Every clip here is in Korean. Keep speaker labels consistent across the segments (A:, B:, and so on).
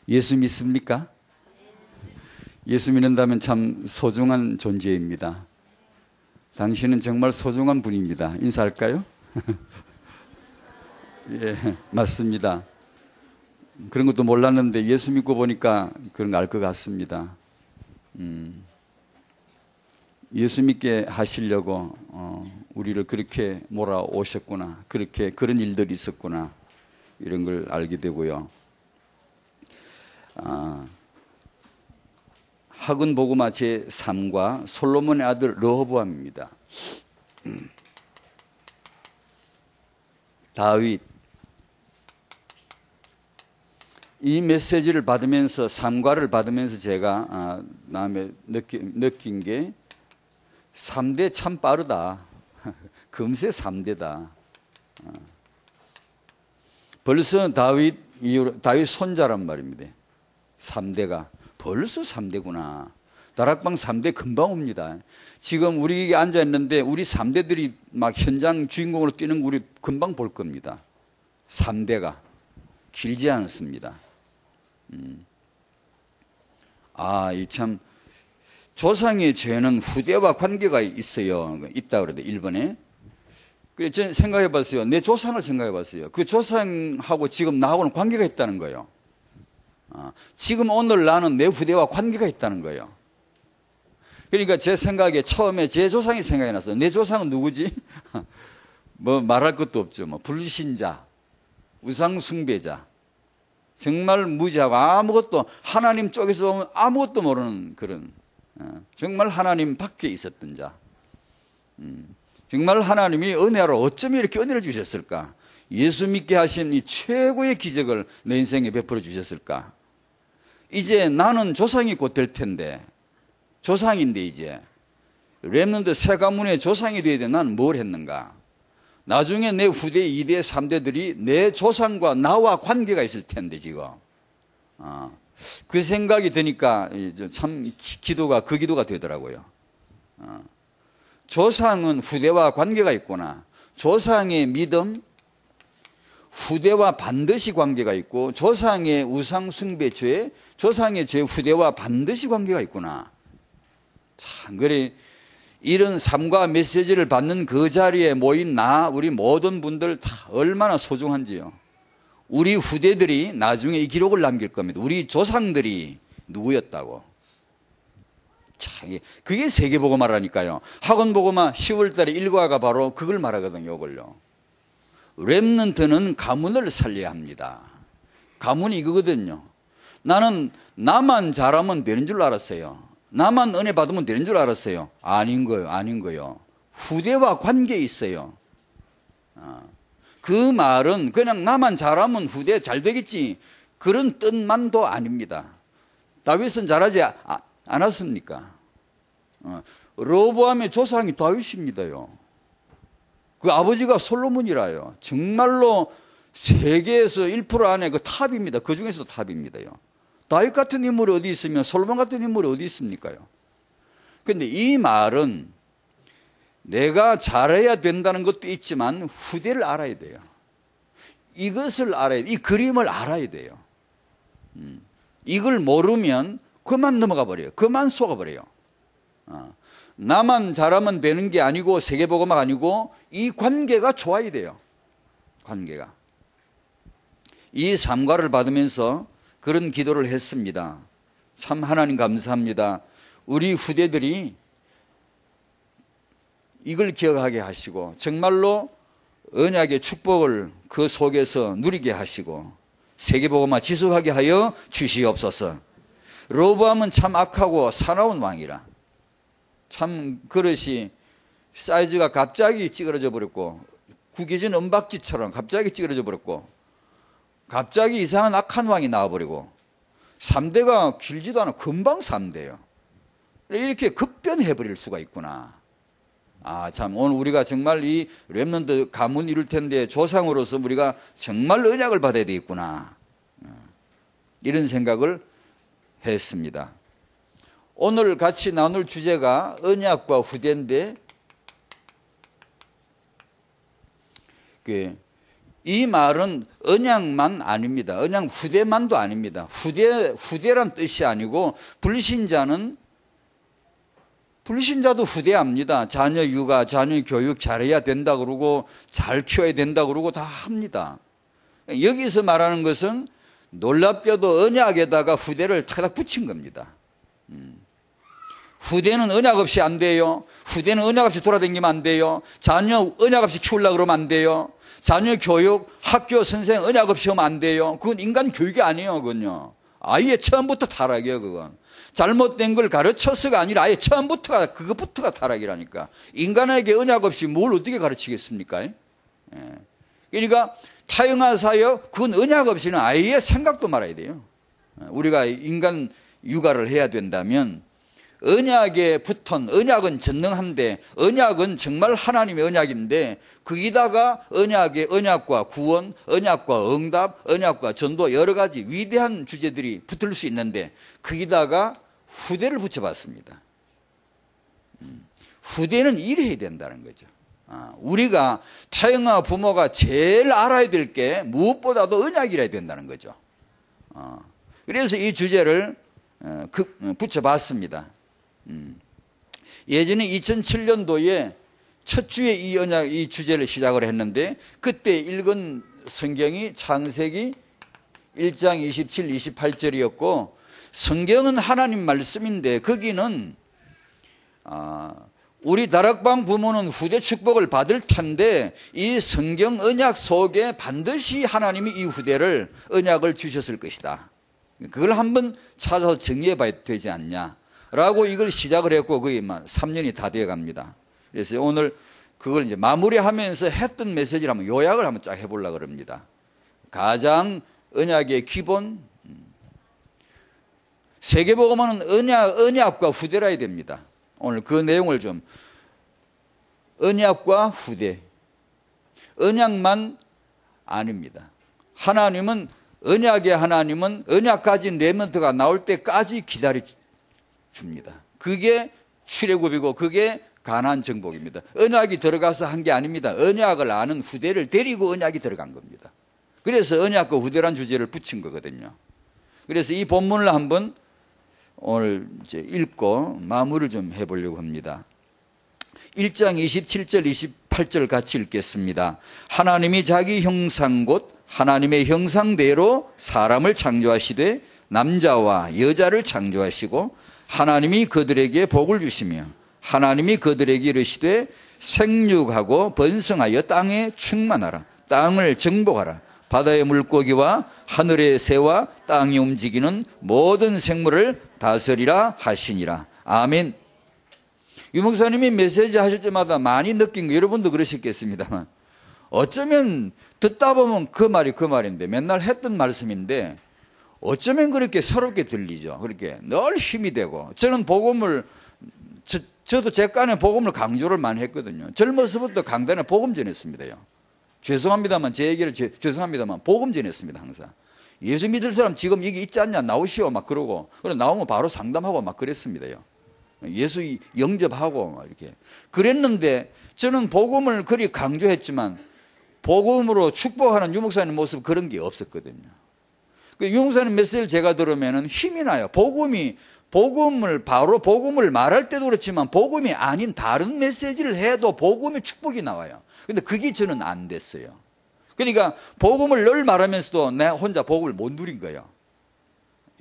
A: 예수 믿습니까? 예수 믿는다면 참 소중한 존재입니다. 당신은 정말 소중한 분입니다. 인사할까요? 예, 맞습니다. 그런 것도 몰랐는데 예수 믿고 보니까 그런 거 알 것 같습니다. 예수 믿게 하시려고 우리를 그렇게 몰아오셨구나. 그런 일들이 있었구나. 이런 걸 알게 되고요. 학은 복음화 제3과 솔로몬의 아들 르호보암입니다. 다윗. 이 메시지를 받으면서, 삼과를 받으면서 제가 다음에 느낀 게 3대 참 빠르다. 금세 3대다. 벌써 다윗 손자란 말입니다. 3대가. 벌써 3대구나. 다락방 3대 금방 옵니다. 지금 우리 앉아 있는데 우리 3대들이 막 현장 주인공으로 뛰는 거 우리 금방 볼 겁니다. 3대가. 길지 않습니다. 이 참, 조상의 죄는 후대와 관계가 있어요. 있다 그래도 1번에. 그래서 저는 생각해 봤어요. 내 조상을 생각해 봤어요. 그 조상하고 지금 나하고는 관계가 있다는 거예요. 지금 오늘 나는 내 후대와 관계가 있다는 거예요. 그러니까 제 생각에 처음에 제 조상이 생각이 났어요. 내 조상은 누구지? 뭐 말할 것도 없죠. 뭐 불신자, 우상숭배자, 정말 무지하고 아무것도 하나님 쪽에서 보면 아무것도 모르는 그런 정말 하나님 밖에 있었던 자. 정말 하나님이 은혜로 어쩜 이렇게 은혜를 주셨을까? 예수 믿게 하신 이 최고의 기적을 내 인생에 베풀어 주셨을까? 이제 나는 조상이 곧 될 텐데, 조상인데 이제 렘넌트 새 가문의 조상이 되어야 돼. 나는 뭘 했는가? 나중에 내 후대 2대 3대들이 내 조상과 나와 관계가 있을 텐데 지금 그 생각이 드니까 참 그 기도가 되더라고요. 조상은 후대와 관계가 있구나. 조상의 믿음, 후대와 반드시 관계가 있고, 조상의 우상숭배 죄, 조상의 죄 후대와 반드시 관계가 있구나. 참 그래, 이런 삶과 메시지를 받는 그 자리에 모인 우리 모든 분들 다 얼마나 소중한지요. 우리 후대들이 나중에 이 기록을 남길 겁니다. 우리 조상들이 누구였다고. 참, 그게 세계복음화라니까요. 학원복음화 10월달에 일과가 바로 그걸 말하거든요. 이걸요. 렘넌트는 가문을 살려야 합니다. 가문이 이거거든요. 나는 나만 잘하면 되는 줄 알았어요. 나만 은혜 받으면 되는 줄 알았어요. 아닌 거요. 후대와 관계 있어요. 그 말은 그냥 나만 잘하면 후대 잘 되겠지, 그런 뜻만도 아닙니다. 다윗은 잘하지 않았습니까? 르호보암의 조상이 다윗입니다요. 그 아버지가 솔로몬이라요. 정말로 세계에서 1% 안에 그 탑입니다. 그 중에서도 탑입니다요. 다윗 같은 인물이 어디 있으면 솔로몬 같은 인물이 어디 있습니까요? 그런데 이 말은 내가 잘해야 된다는 것도 있지만 후대를 알아야 돼요. 이것을 알아야 돼요. 이 그림을 알아야 돼요. 이걸 모르면 그만 넘어가 버려요. 그만 속아버려요. 나만 잘하면 되는 게 아니고, 세계복음화가 아니고, 이 관계가 좋아야 돼요. 관계가. 이 삼과를 받으면서 그런 기도를 했습니다. 참 하나님 감사합니다. 우리 후대들이 이걸 기억하게 하시고, 정말로 언약의 축복을 그 속에서 누리게 하시고, 세계복음화 지속하게 하여 주시옵소서. 르호보암은 참 악하고 사나운 왕이라, 참 그릇이 사이즈가 갑자기 찌그러져 버렸고, 구겨진 은박지처럼 갑자기 찌그러져 버렸고, 갑자기 이상한 악한 왕이 나와버리고, 3대가 길지도 않아 금방 3대예요. 이렇게 급변해버릴 수가 있구나. 참 오늘 우리가 정말 이 렘넌트 가문 이룰 텐데 조상으로서 우리가 정말 언약을 받아야 되겠구나, 이런 생각을 했습니다. 오늘 같이 나눌 주제가 언약과 후대인데, 이 말은 언약만 아닙니다. 언약 후대만도 아닙니다. 후대란 뜻이 아니고 불신자도 후대합니다. 자녀 육아, 자녀 교육 잘해야 된다 그러고 잘 키워야 된다 그러고 다 합니다. 여기서 말하는 것은 놀랍게도 언약에다가 후대를 탁탁 붙인 겁니다. 후대는 언약 없이 안 돼요. 후대는 언약 없이 돌아다니면 안 돼요. 자녀 언약 없이 키우려고 그러면 안 돼요. 자녀 교육, 학교 선생 언약 없이 하면 안 돼요. 그건 인간 교육이 아니에요. 그건요. 아예 처음부터 타락이에요. 그건 잘못된 걸 가르쳐서가 아니라 아예 처음부터가 그것부터가 타락이라니까. 인간에게 언약 없이 뭘 어떻게 가르치겠습니까? 예. 그러니까 타영하사여, 그건 언약 없이는 아예 생각도 말아야 돼요. 우리가 인간 육아를 해야 된다면 언약에 붙은, 언약은 전능한데 언약은 정말 하나님의 언약인데 거기다가 언약의 언약과 구원, 언약과 응답, 언약과 전도 여러 가지 위대한 주제들이 붙을 수 있는데 거기다가 후대를 붙여봤습니다. 후대는 이래야 된다는 거죠. 우리가 타영아 부모가 제일 알아야 될 게 무엇보다도 언약이라야 된다는 거죠. 그래서 이 주제를 붙여봤습니다. 예전에 2007년도에 첫 주에 이 주제를 시작을 했는데 그때 읽은 성경이 창세기 1장 27, 28절이었고 성경은 하나님 말씀인데 거기는 우리 다락방 부모는 후대 축복을 받을 텐데 이 성경 언약 속에 반드시 하나님이 이 후대를 언약을 주셨을 것이다. 그걸 한번 찾아서 정리해 봐야 되지 않냐 라고 이걸 시작을 했고 거의 3년이 다 되어 갑니다. 그래서 오늘 그걸 이제 마무리하면서 했던 메시지를 한번 요약을 한번 쫙 해보려고 합니다. 가장 언약의 기본, 세계복음은 언약과 후대라야 됩니다. 오늘 그 내용을 좀, 언약과 후대, 언약만 아닙니다. 하나님은 언약의 하나님은 언약 가진 레몬트가 나올 때까지 기다려 줍니다. 그게 출애굽이고 그게 가나안 정복입니다. 언약이 들어가서 한 게 아닙니다. 언약을 아는 후대를 데리고 언약이 들어간 겁니다. 그래서 언약과 후대란 주제를 붙인 거거든요. 그래서 이 본문을 한번 오늘 이제 읽고 마무리를 좀 해보려고 합니다. 1장 27절 28절 같이 읽겠습니다. 하나님이 자기 형상 곧 하나님의 형상대로 사람을 창조하시되 남자와 여자를 창조하시고 하나님이 그들에게 복을 주시며 하나님이 그들에게 이르시되 생육하고 번성하여 땅에 충만하라. 땅을 정복하라. 바다의 물고기와 하늘의 새와 땅이 움직이는 모든 생물을 다스리라 하시니라. 아멘. 유 목사님이 메시지 하실 때마다 많이 느낀 거 여러분도 그러셨겠습니다만 어쩌면 듣다 보면 그 말이 그 말인데 맨날 했던 말씀인데 어쩌면 그렇게 새롭게 들리죠. 그렇게 늘 힘이 되고 저는 복음을 저도 제 깐에 복음을 강조를 많이 했거든요. 젊어서부터 강단에 복음 전했습니다요. 죄송합니다만 제 얘기를 죄송합니다만 복음 전했습니다. 항상 예수 믿을 사람 지금 여기 있지 않냐 나오시오 막 그러고 그래 나오면 바로 상담하고 막 그랬습니다요. 예수 영접하고 막 이렇게 그랬는데 저는 복음을 그리 강조했지만 복음으로 축복하는 유 목사님 모습 그런 게 없었거든요. 유 목사님 메시지를 제가 들으면 힘이 나요. 복음을 말할 때도 그렇지만 복음이 아닌 다른 메시지를 해도 복음의 축복이 나와요. 근데 그게 저는 안 됐어요. 그러니까 복음을 늘 말하면서도 내가 혼자 복음을 못 누린 거예요.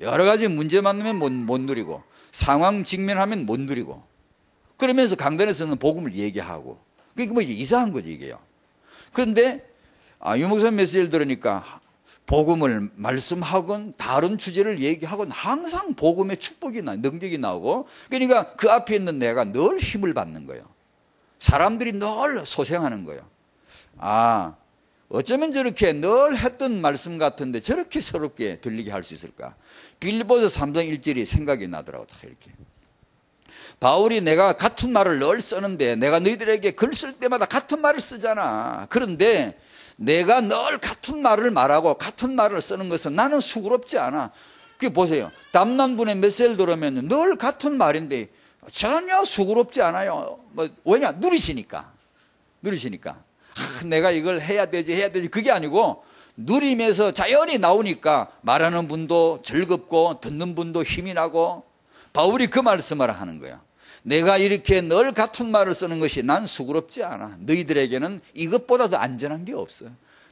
A: 여러 가지 문제 만나면 못 누리고 상황 직면하면 못 누리고 그러면서 강단에서는 복음을 얘기하고 그게 뭐 이상한 거지 이게요. 그런데 유 목사님 메시지를 들으니까 복음을 말씀하건 다른 주제를 얘기하건 항상 복음의 축복이 능력이 나오고 그러니까 그 앞에 있는 내가 늘 힘을 받는 거예요. 사람들이 늘 소생하는 거예요. 어쩌면 저렇게 늘 했던 말씀 같은데 저렇게 새롭게 들리게 할 수 있을까. 빌보서 3장 1절이 생각이 나더라고. 다 이렇게 바울이 내가 같은 말을 늘 쓰는데 내가 너희들에게 글 쓸 때마다 같은 말을 쓰잖아. 그런데 내가 늘 같은 말을 말하고 같은 말을 쓰는 것은 나는 수고롭지 않아. 그게 보세요. 담난분의 메시지를 들으면 늘 같은 말인데 전혀 수고롭지 않아요. 왜냐? 누리시니까. 내가 이걸 해야 되지 그게 아니고 누림에서 자연히 나오니까 말하는 분도 즐겁고 듣는 분도 힘이 나고 바울이 그 말씀을 하는 거야. 내가 이렇게 늘 같은 말을 쓰는 것이 난 수고롭지 않아. 너희들에게는 이것보다 더 안전한 게 없어.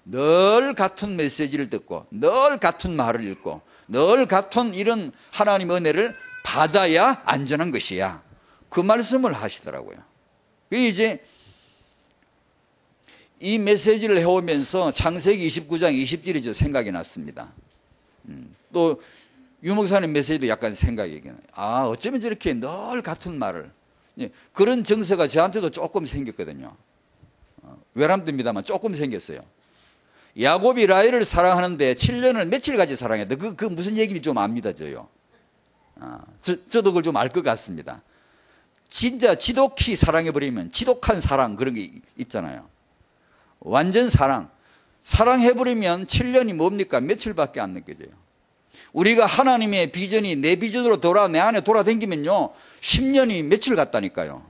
A: 늘 같은 메시지를 듣고 늘 같은 말을 읽고 늘 같은 이런 하나님의 은혜를 받아야 안전한 것이야. 그 말씀을 하시더라고요. 그리고 이제 이 메시지를 해오면서 창세기 29장 20절이 생각이 났습니다. 또 유목사님 메시지도 약간 생각이 나요. 어쩌면 저렇게 늘 같은 말을. 그런 정서가 저한테도 조금 생겼거든요. 외람됩니다만 조금 생겼어요. 야곱이 라헬을 사랑하는데 7년을 며칠까지 사랑했다. 그 무슨 얘기인지 좀 압니다, 저요. 저도 그걸 좀 알 것 같습니다. 진짜 지독히 사랑해버리면 지독한 사랑 그런 게 있잖아요. 완전 사랑해버리면 7년이 뭡니까? 며칠밖에 안 느껴져요. 우리가 하나님의 비전이 내 비전으로 내 안에 돌아다니면요 10년이 며칠 같다니까요.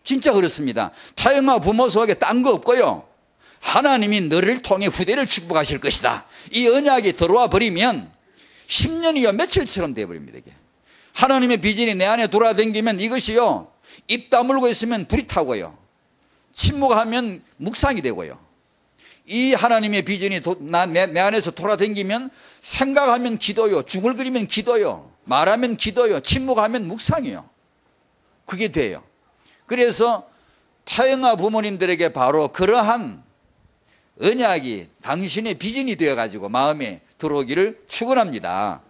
A: 진짜 그렇습니다. 타영아 부모 속에 딴 거 없고요, 하나님이 너를 통해 후대를 축복하실 것이다, 이 언약이 들어와 버리면 10년이요 며칠처럼 돼버립니다. 이게 하나님의 비전이 내 안에 돌아다니면 이것이요 입 다물고 있으면 불이 타고요, 침묵하면 묵상이 되고요, 이 하나님의 비전이 내 안에서 돌아다니면 생각하면 기도요, 중얼거리면 기도요, 말하면 기도요, 침묵하면 묵상이요. 그게 돼요. 그래서 타영아 부모님들에게 바로 그러한 언약이 당신의 비전이 되어가지고 마음에 들어오기를 축원합니다.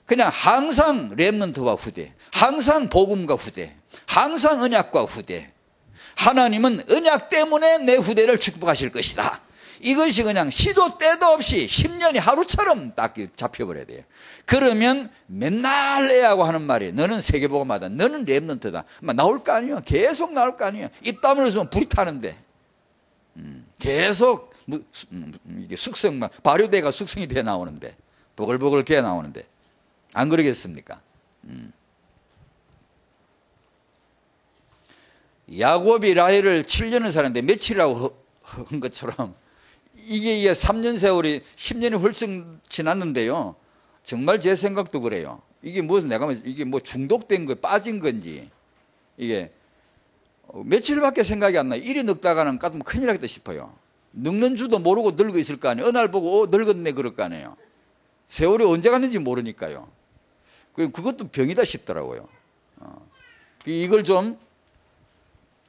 A: 그냥 항상 렘넌트와 후대, 항상 복음과 후대, 항상 언약과 후대. 하나님은 언약 때문에 내 후대를 축복하실 것이다. 이것이 그냥 시도 때도 없이 10년이 하루처럼 딱 잡혀버려야 돼요. 그러면 맨날 애하고 하는 말이 너는 세계복음하다, 너는 렘넌트다 나올 거 아니에요. 계속 나올 거 아니에요. 입 다물어서 불이 타는데 계속 이게 발효대가 숙성이 돼 나오는데, 보글보글 개 나오는데 안 그러겠습니까? 야곱이 라헬을 7년을 사는데 며칠이라고 한 것처럼 이게 3년 세월이 10년이 훨씬 지났는데요, 정말 제 생각도 그래요. 이게 이게 뭐 중독된 거 빠진 건지 이게 며칠밖에 생각이 안 나요. 일이 늙다가는 까면 큰일 나겠다 싶어요. 늙는 줄도 모르고 늙어 있을 거 아니에요. 어느 날 보고 늙었네 그럴 거 아니에요. 세월이 언제 갔는지 모르니까요. 그것도 병이다 싶더라고요. 이걸 좀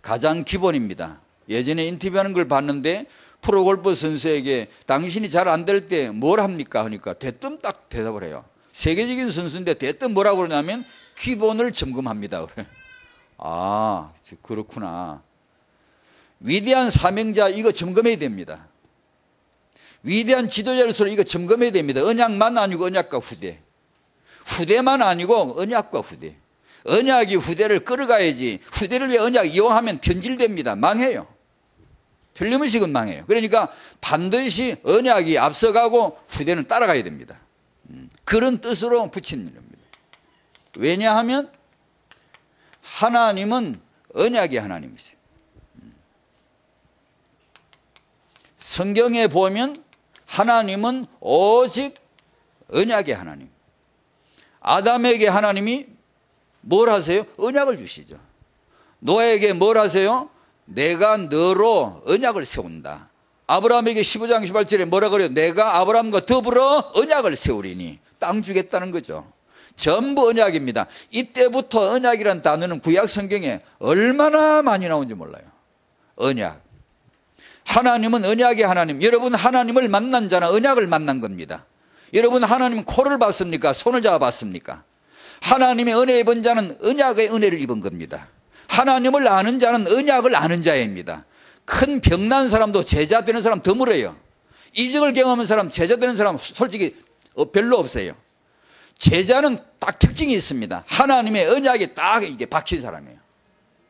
A: 가장 기본입니다. 예전에 인터뷰하는 걸 봤는데 프로골프 선수에게 당신이 잘 안 될 때 뭘 합니까? 하니까 대뜸 딱 대답을 해요. 세계적인 선수인데 대뜸 뭐라고 그러냐면 기본을 점검합니다. 그래. 그렇구나. 위대한 사명자 이거 점검해야 됩니다. 위대한 지도자로서 이거 점검해야 됩니다. 언약만 아니고 언약과 후대, 후대만 아니고 언약과 후대. 언약이 후대를 끌어가야지 후대를 위해 언약 이용하면 변질됩니다. 망해요. 틀림없이 그건 망해요. 그러니까 반드시 언약이 앞서가고 후대는 따라가야 됩니다. 그런 뜻으로 붙인 겁니다. 왜냐하면 하나님은 언약의 하나님이세요. 성경에 보면 하나님은 오직 언약의 하나님. 아담에게 하나님이 뭘 하세요? 언약을 주시죠. 노아에게 뭘 하세요? 내가 너로 언약을 세운다. 아브라함에게 15장 18절에 뭐라 그래요? 내가 아브라함과 더불어 언약을 세우리니. 땅 주겠다는 거죠. 전부 언약입니다. 이때부터 언약이라는 단어는 구약 성경에 얼마나 많이 나오는지 몰라요. 언약. 하나님은 언약의 하나님. 여러분 하나님을 만난 자는 언약을 만난 겁니다. 여러분 하나님 코를 봤습니까? 손을 잡아봤습니까? 하나님의 은혜 입은 자는 언약의 은혜를 입은 겁니다. 하나님을 아는 자는 언약을 아는 자입니다. 큰 병난 사람도 제자 되는 사람 드물어요. 이적을 경험한 사람, 제자 되는 사람 솔직히 별로 없어요. 제자는 딱 특징이 있습니다. 하나님의 언약이 딱 이게 박힌 사람이에요.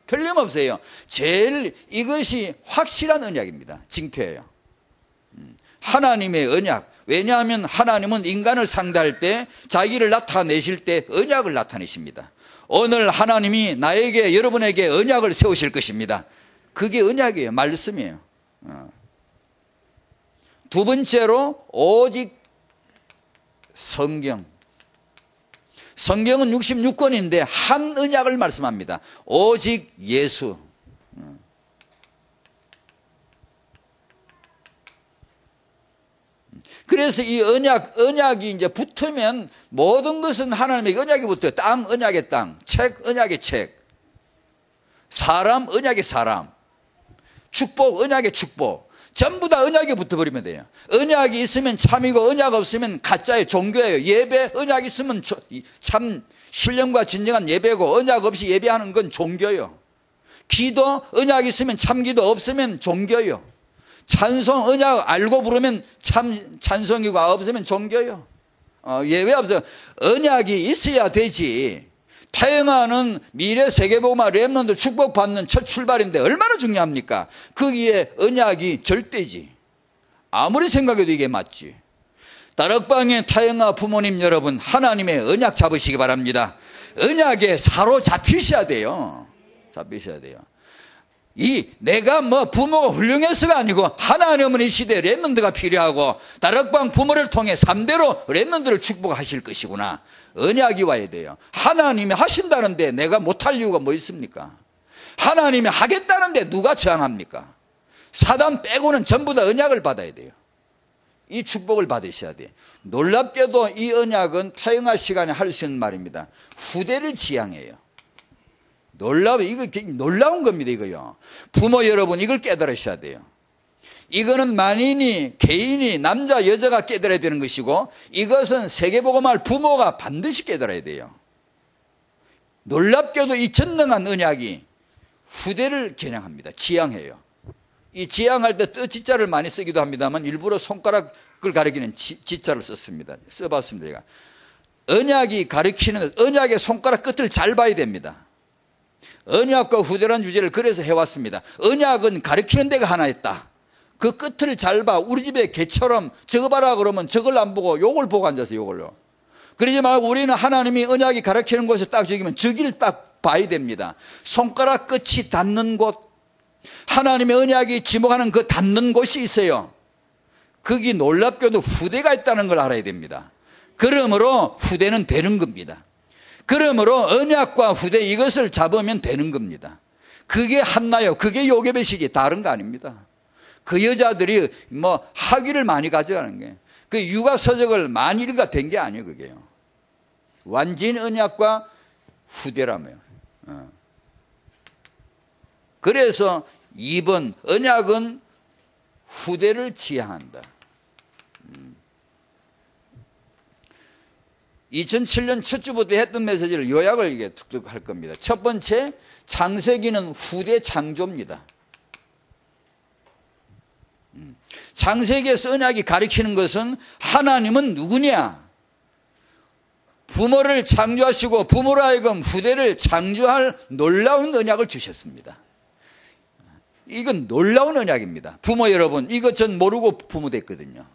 A: 틀림없어요. 제일 이것이 확실한 언약입니다. 징표예요. 하나님의 언약. 왜냐하면 하나님은 인간을 상대할 때 자기를 나타내실 때 언약을 나타내십니다. 오늘 하나님이 나에게 여러분에게 언약을 세우실 것입니다. 그게 언약이에요. 말씀이에요. 두 번째로 오직 성경. 성경은 66권인데 한 언약을 말씀합니다. 오직 예수. 그래서 이 언약이 이제 붙으면 모든 것은 하나님의 언약이 붙어요. 땅, 언약의 땅, 책, 언약의 책, 사람, 언약의 사람, 축복, 언약의 축복. 전부 다 언약에 붙어버리면 돼요. 언약이 있으면 참이고 언약 없으면 가짜예요. 종교예요. 예배, 언약 있으면 참 신령과 진정한 예배고 언약 없이 예배하는 건 종교예요. 기도, 언약 있으면 참기도 없으면 종교예요. 찬송, 언약 알고 부르면 참 찬송이고 없으면 종교예요. 예외 없어요. 언약이 있어야 되지. 태영아는 미래 세계복음화 렘넌트 축복받는 첫 출발인데 얼마나 중요합니까? 거기에 언약이 절대지. 아무리 생각해도 이게 맞지. 다락방의 태영아 부모님 여러분, 하나님의 언약 잡으시기 바랍니다. 언약에 사로잡히셔야 돼요. 잡히셔야 돼요. 내가 부모가 훌륭해서가 아니고 하나님은 이 시대에 렘넌트가 필요하고 다락방 부모를 통해 3대로 렘넌트를 축복하실 것이구나. 언약이 와야 돼요. 하나님이 하신다는데 내가 못할 이유가 뭐 있습니까? 하나님이 하겠다는데 누가 저항합니까? 사단 빼고는 전부 다 언약을 받아야 돼요. 이 축복을 받으셔야 돼요. 놀랍게도 이 언약은 태영아 시간에 할 수 있는 말입니다. 후대를 지향해요. 이거 놀라운 겁니다, 이거요. 부모 여러분, 이걸 깨달으셔야 돼요. 이거는 만인이, 개인이, 남자, 여자가 깨달아야 되는 것이고, 이것은 세계복음할 부모가 반드시 깨달아야 돼요. 놀랍게도 이 전능한 언약이 후대를 겨냥합니다. 지향해요. 이 지향할 때 뜻지자를 많이 쓰기도 합니다만, 일부러 손가락을 가리키는 지자를 써봤습니다, 제가. 언약이 가리키는, 언약의 손가락 끝을 잘 봐야 됩니다. 언약과 후대라는 주제를 그래서 해왔습니다. 언약은 가리키는 데가 하나 있다. 그 끝을 잘 봐. 우리 집에 개처럼 저거 봐라 그러면 저걸 안 보고 요걸 보고 앉아서 요걸로. 그러지 말고 우리는 하나님이 언약이 가리키는 곳에 딱 적이면 저기를 딱 봐야 됩니다. 손가락 끝이 닿는 곳, 하나님의 언약이 지목하는 그 닿는 곳이 있어요. 거기 놀랍게도 후대가 있다는 걸 알아야 됩니다. 그러므로 후대는 되는 겁니다. 그러므로 언약과 후대 이것을 잡으면 되는 겁니다. 그게 한나요. 그게 요괴배식이 다른 거 아닙니다. 그 여자들이 학위를 많이 가져가는 게, 그 육아서적을 많이 된 게 아니에요, 그게요. 완전 언약과 후대라며요. 그래서 2번, 언약은 후대를 지향한다. 2007년 첫 주부터 했던 메시지를 요약을 이게 툭툭 할 겁니다. 첫 번째, 창세기는 후대 창조입니다. 창세기에서 언약이 가리키는 것은 하나님은 누구냐? 부모를 창조하시고 부모로 하여금 후대를 창조할 놀라운 언약을 주셨습니다. 이건 놀라운 언약입니다. 부모 여러분, 이거 전 모르고 부모 됐거든요.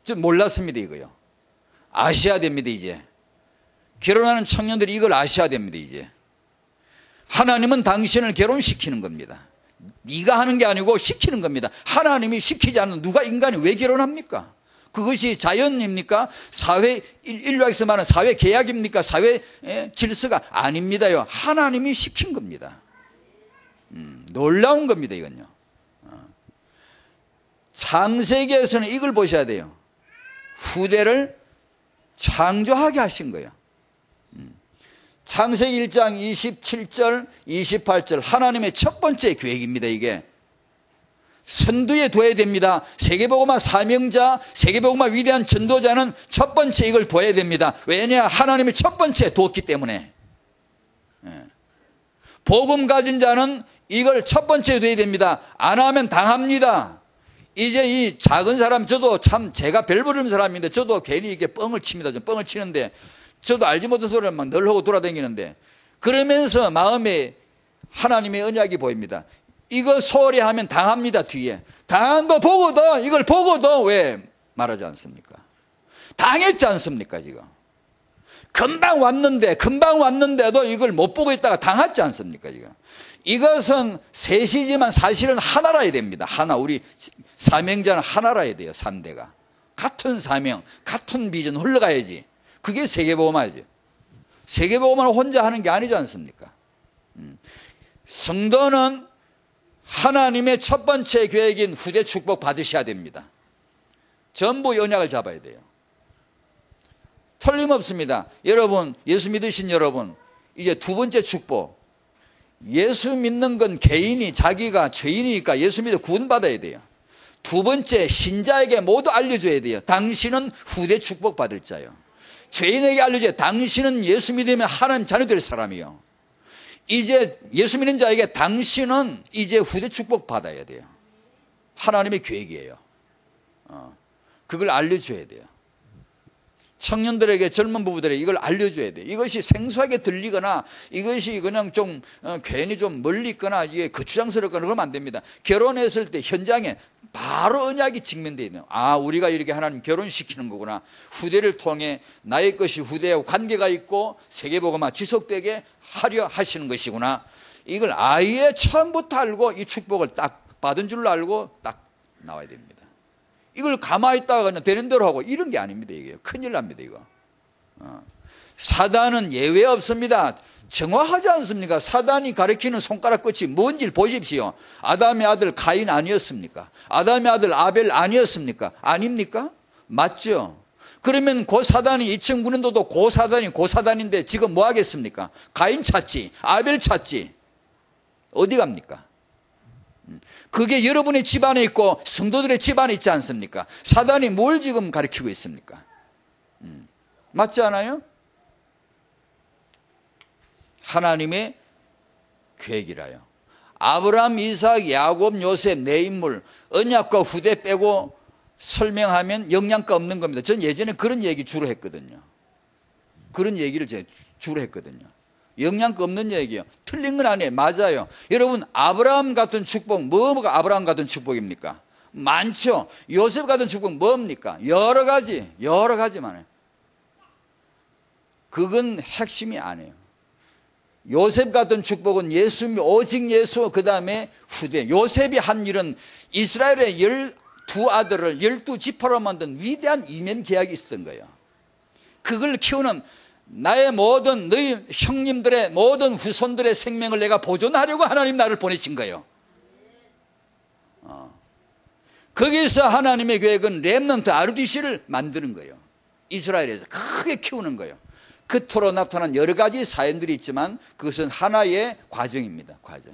A: 전 몰랐습니다, 이거요. 아셔야 됩니다, 이제. 결혼하는 청년들이 이걸 아셔야 됩니다, 이제. 하나님은 당신을 결혼시키는 겁니다. 네가 하는 게 아니고 시키는 겁니다. 하나님이 시키지 않는 누가 인간이 왜 결혼합니까? 그것이 자연입니까? 사회, 인류학에서 말하는 사회 계약입니까? 사회 질서가 아닙니다요. 하나님이 시킨 겁니다. 놀라운 겁니다, 이건요. 창세기에서는 이걸 보셔야 돼요. 후대를 창조하게 하신 거예요. 창세기 1장 27절 28절 하나님의 첫 번째 계획입니다. 이게 선두에 둬야 됩니다. 세계복음화 사명자, 세계복음화 위대한 전도자는 첫 번째 이걸 둬야 됩니다. 왜냐? 하나님이 첫 번째 뒀기 때문에. 복음 가진 자는 이걸 첫 번째 둬야 됩니다. 안 하면 당합니다. 이제 이 작은 사람, 저도 참 제가 별 부르는 사람인데 저도 괜히 이게 뻥을 칩니다. 좀 뻥을 치는데 저도 알지 못한 소리를 막 늘 하고 돌아다니는데 그러면서 마음에 하나님의 언약이 보입니다. 이거 소홀히 하면 당합니다. 뒤에 당한 거 보고도, 이걸 보고도 왜 말하지 않습니까? 당했지 않습니까? 지금 금방 왔는데도 이걸 못 보고 있다가 당했지 않습니까? 지금 이것은 셋이지만 사실은 하나라야 됩니다. 하나. 우리 사명자는 하나라야 돼요. 3대가. 같은 사명, 같은 비전 흘러가야지. 그게 세계복음화죠. 세계복음화는 혼자 하는 게 아니지 않습니까? 성도는 하나님의 첫 번째 계획인 후대 축복 받으셔야 됩니다. 전부 언약을 잡아야 돼요. 틀림없습니다. 여러분, 예수 믿으신 여러분, 이제 두 번째 축복. 예수 믿는 건 개인이 자기가 죄인이니까 예수 믿어 구원받아야 돼요. 두 번째, 신자에게 모두 알려줘야 돼요. 당신은 후대 축복 받을 자요. 죄인에게 알려줘야 당신은 예수 믿으면 하나님 자녀 될 사람이요. 이제 예수 믿는 자에게 당신은 이제 후대 축복 받아야 돼요. 하나님의 계획이에요. 그걸 알려줘야 돼요. 청년들에게, 젊은 부부들에게 이걸 알려줘야 돼요. 이것이 생소하게 들리거나 이것이 그냥 좀 괜히 좀 멀리 있거나 이게 거추장스럽거나 그러면 안 됩니다. 결혼했을 때 현장에 바로 언약이 직면되어 있는, 아, 우리가 이렇게 하나님 결혼시키는 거구나. 후대를 통해 나의 것이 후대하고 관계가 있고 세계복음화 지속되게 하려 하시는 것이구나. 이걸 아예 처음부터 알고 이 축복을 딱 받은 줄로 알고 딱 나와야 됩니다. 이걸 가만히 있다가 그냥 되는 대로 하고 이런 게 아닙니다. 이게 큰일 납니다. 이거. 사단은 예외 없습니다. 정확하지 않습니까? 사단이 가리키는 손가락 끝이 뭔지 보십시오. 아담의 아들 가인 아니었습니까? 아담의 아들 아벨 아니었습니까? 아닙니까? 맞죠? 그러면 고 사단이 2009년도도 고 사단인데 지금 뭐 하겠습니까? 가인 찾지, 아벨 찾지. 어디 갑니까? 그게 여러분의 집안에 있고 성도들의 집안에 있지 않습니까? 사단이 뭘 지금 가르치고 있습니까? 맞지 않아요? 하나님의 계획이라요. 아브라함, 이삭, 야곱, 요셉 네 인물 언약과 후대 빼고 설명하면 영양가 없는 겁니다. 전 예전에 그런 얘기 주로 했거든요. 그런 얘기를 제가 주로 했거든요. 영양가 없는 얘기예요. 틀린 건 아니에요. 맞아요. 여러분, 아브라함 같은 축복, 뭐가 아브라함 같은 축복입니까? 많죠. 요셉 같은 축복 뭡니까? 여러 가지만 해요. 그건 핵심이 아니에요. 요셉 같은 축복은 예수, 오직 예수, 그 다음에 후대. 요셉이 한 일은 이스라엘의 12아들을 12지파로 만든 위대한 이면 계약이 있었던 거예요. 그걸 키우는 나의 모든 너희 형님들의 모든 후손들의 생명을 내가 보존하려고 하나님 나를 보내신 거예요. 거기서 하나님의 계획은 렘넌트 RDC를 만드는 거예요. 이스라엘에서 크게 키우는 거예요. 그토록 나타난 여러 가지 사연들이 있지만 그것은 하나의 과정입니다. 과정.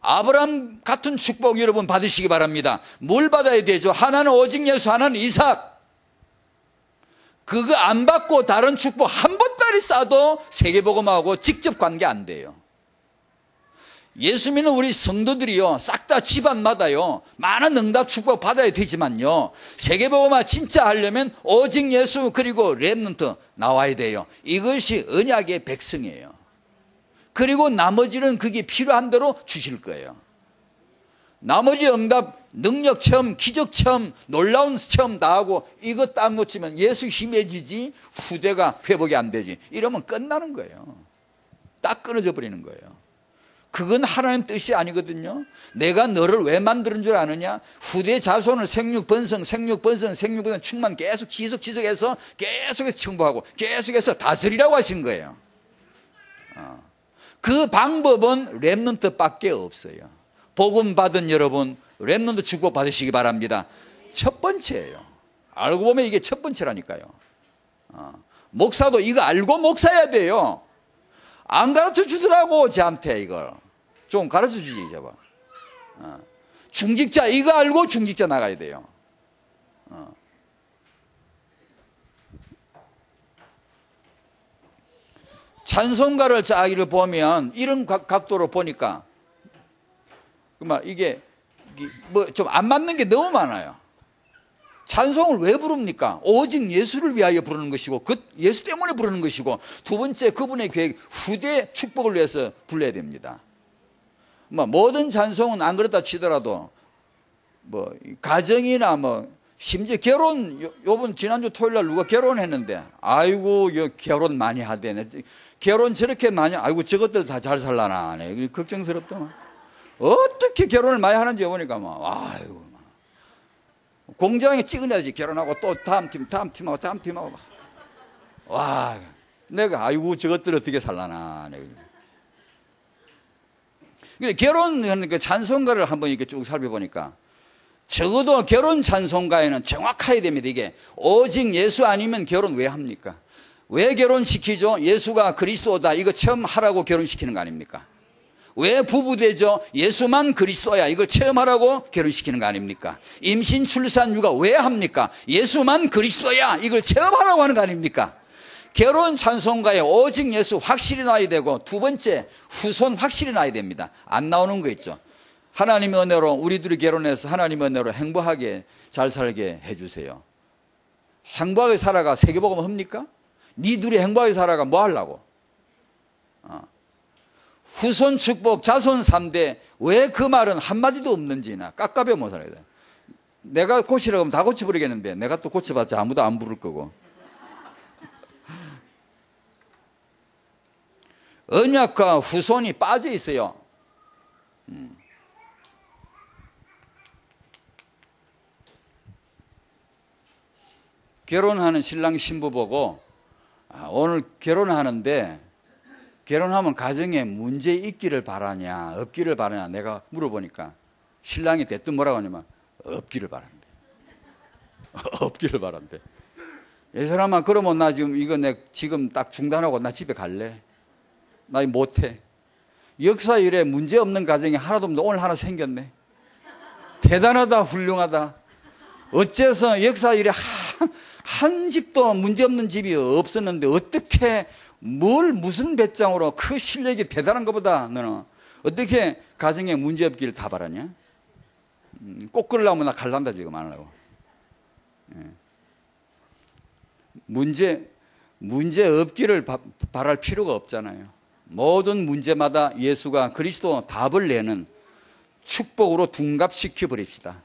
A: 아브라함 같은 축복 여러분 받으시기 바랍니다. 뭘 받아야 되죠? 하나는 오직 예수, 하나는 이삭. 그거 안 받고 다른 축복 한 보따리 싸도 세계복음하고 직접 관계 안 돼요. 예수 믿는 우리 성도들이요, 싹 다 집안마다요 많은 응답 축복 받아야 되지만요, 세계복음화 진짜 하려면 오직 예수 그리고 렘넌트 나와야 돼요. 이것이 언약의 백성이에요. 그리고 나머지는 그게 필요한 대로 주실 거예요. 나머지 응답, 능력 체험, 기적 체험, 놀라운 체험 다 하고 이거 딱 놓치면 예수 힘해지지 후대가 회복이 안 되지. 이러면 끝나는 거예요. 딱 끊어져 버리는 거예요. 그건 하나님 뜻이 아니거든요. 내가 너를 왜 만드는 줄 아느냐? 후대 자손을 생육번성 충만 계속 지속해서 계속해서 청부하고 계속해서 다스리라고 하신 거예요. 그 방법은 렘넌트밖에 없어요. 복음 받은 여러분, 렘넌트 축복 받으시기 바랍니다. 첫 번째예요. 알고 보면 이게 첫 번째라니까요. 목사도 이거 알고 목사해야 돼요. 안 가르쳐 주더라고, 저한테 이걸. 좀 가르쳐 주지, 저봐. 중직자, 이거 알고 중직자 나가야 돼요. 찬송가를 짜기를 보면 이런 각도로 보니까 이게 뭐 좀 안 맞는 게 너무 많아요. 찬송을 왜 부릅니까? 오직 예수를 위하여 부르는 것이고 그 예수 때문에 부르는 것이고, 두 번째 그분의 계획, 후대 축복을 위해서 불러야 됩니다. 모든 찬송은 안 그렇다 치더라도 가정이나 심지어 요번 지난주 토요일 날 누가 결혼했는데, 아이고, 결혼 많이 하대네. 결혼 저렇게 많이, 아이고, 저것들 다 잘 살라나. 걱정스럽더만. 어떻게 결혼을 많이 하는지 보니까, 아이고, 공장에 찍어내야지. 결혼하고 또 다음 팀하고. 와, 내가, 아이고, 저것들 어떻게 살라나. 결혼 그 찬송가를 한번 이렇게 쭉 살펴보니까, 적어도 결혼 찬송가에는 정확해야 됩니다. 이게 오직 예수 아니면 결혼 왜 합니까? 왜 결혼시키죠? 예수가 그리스도다, 이거 체험하라고 결혼시키는 거 아닙니까? 왜 부부되죠? 예수만 그리스도야, 이걸 체험하라고 결혼시키는 거 아닙니까? 임신 출산 육아 왜 합니까? 예수만 그리스도야, 이걸 체험하라고 하는 거 아닙니까? 결혼 찬송가에 오직 예수 확실히 나와야 되고, 두 번째 후손 확실히 나와야 됩니다. 안 나오는 거 있죠. 하나님의 은혜로 우리들이 결혼해서 하나님의 은혜로 행복하게 잘 살게 해주세요. 행복하게 살아가 세계복음 합니까? 니들이 행복하게 살아가 뭐 하려고? 후손 축복 자손 3대, 왜 그 말은 한마디도 없는지 나 깝깝해 못 살아야 돼. 내가 고치라고 하면 다 고쳐버리겠는데, 내가 또 고쳐봤자 아무도 안 부를 거고. 언약과 후손이 빠져 있어요. 결혼하는 신랑 신부 보고, 오늘 결혼하는데 결혼하면 가정에 문제 있기를 바라냐 없기를 바라냐 내가 물어보니까 신랑이 대뜸 뭐라고 하냐면 없기를 바란대. 없기를 바란대. 이 사람아, 그러면 나 지금 이거 내 지금 딱 중단하고 나 집에 갈래. 나 이거 못해. 역사 이래 문제 없는 가정이 하나도 없는데 오늘 하나 생겼네. 대단하다, 훌륭하다. 어째서 역사 이래 한 집도 문제 없는 집이 없었는데 어떻게 무슨 배짱으로 그 실력이 대단한 것보다 너는 어떻게 가정에 문제 없기를 다 바라냐? 꼭 그러려면 나 갈란다 지금 안 하려고. 문제 없기를 바랄 필요가 없잖아요. 모든 문제마다 예수가 그리스도 답을 내는 축복으로 둔갑시켜 버립시다.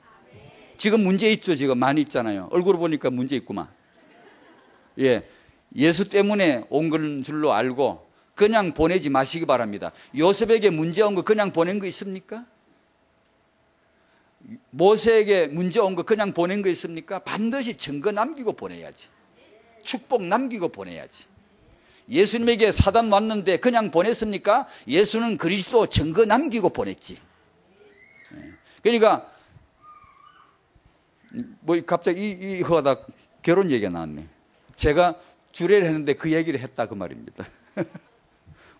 A: 지금 문제 있죠. 지금 많이 있잖아요. 얼굴 보니까 문제 있구만. 예, 예수 때문에 온 건 줄로 알고 그냥 보내지 마시기 바랍니다. 요셉에게 문제 온 거 그냥 보낸 거 있습니까? 모세에게 문제 온 거 그냥 보낸 거 있습니까? 반드시 증거 남기고 보내야지. 축복 남기고 보내야지. 예수님에게 사단 왔는데 그냥 보냈습니까? 예수는 그리스도 증거 남기고 보냈지. 그러니까 뭐 갑자기 이 하다 결혼 얘기가 나왔네. 제가 주례를 했는데 그 얘기를 했다 그 말입니다.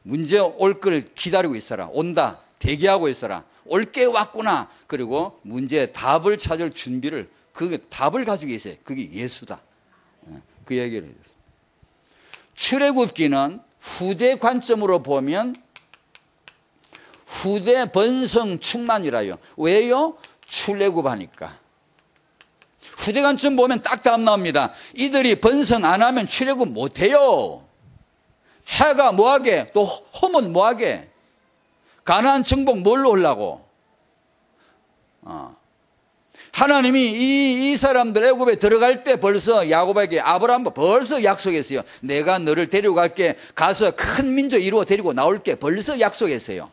A: 문제 올 걸 기다리고 있어라. 온다. 대기하고 있어라. 올 게 왔구나. 그리고 문제의 답을 찾을 준비를, 그 답을 가지고 계세요. 그게 예수다. 그 얘기를 해줬어요. 출애굽기는 후대 관점으로 보면 후대 번성 충만이라요. 왜요? 출애굽하니까. 후대 관점 보면 딱 답 나옵니다. 이들이 번성 안 하면 출애굽 못해요. 해가 뭐하게, 또 험은 뭐하게, 가나안 정복 뭘로 하려고. 하나님이 이 사람들 애굽에 들어갈 때 벌써 야곱에게, 아브라함 벌써 약속했어요. 내가 너를 데리고 갈게. 가서 큰 민족 이루어 데리고 나올게. 벌써 약속했어요.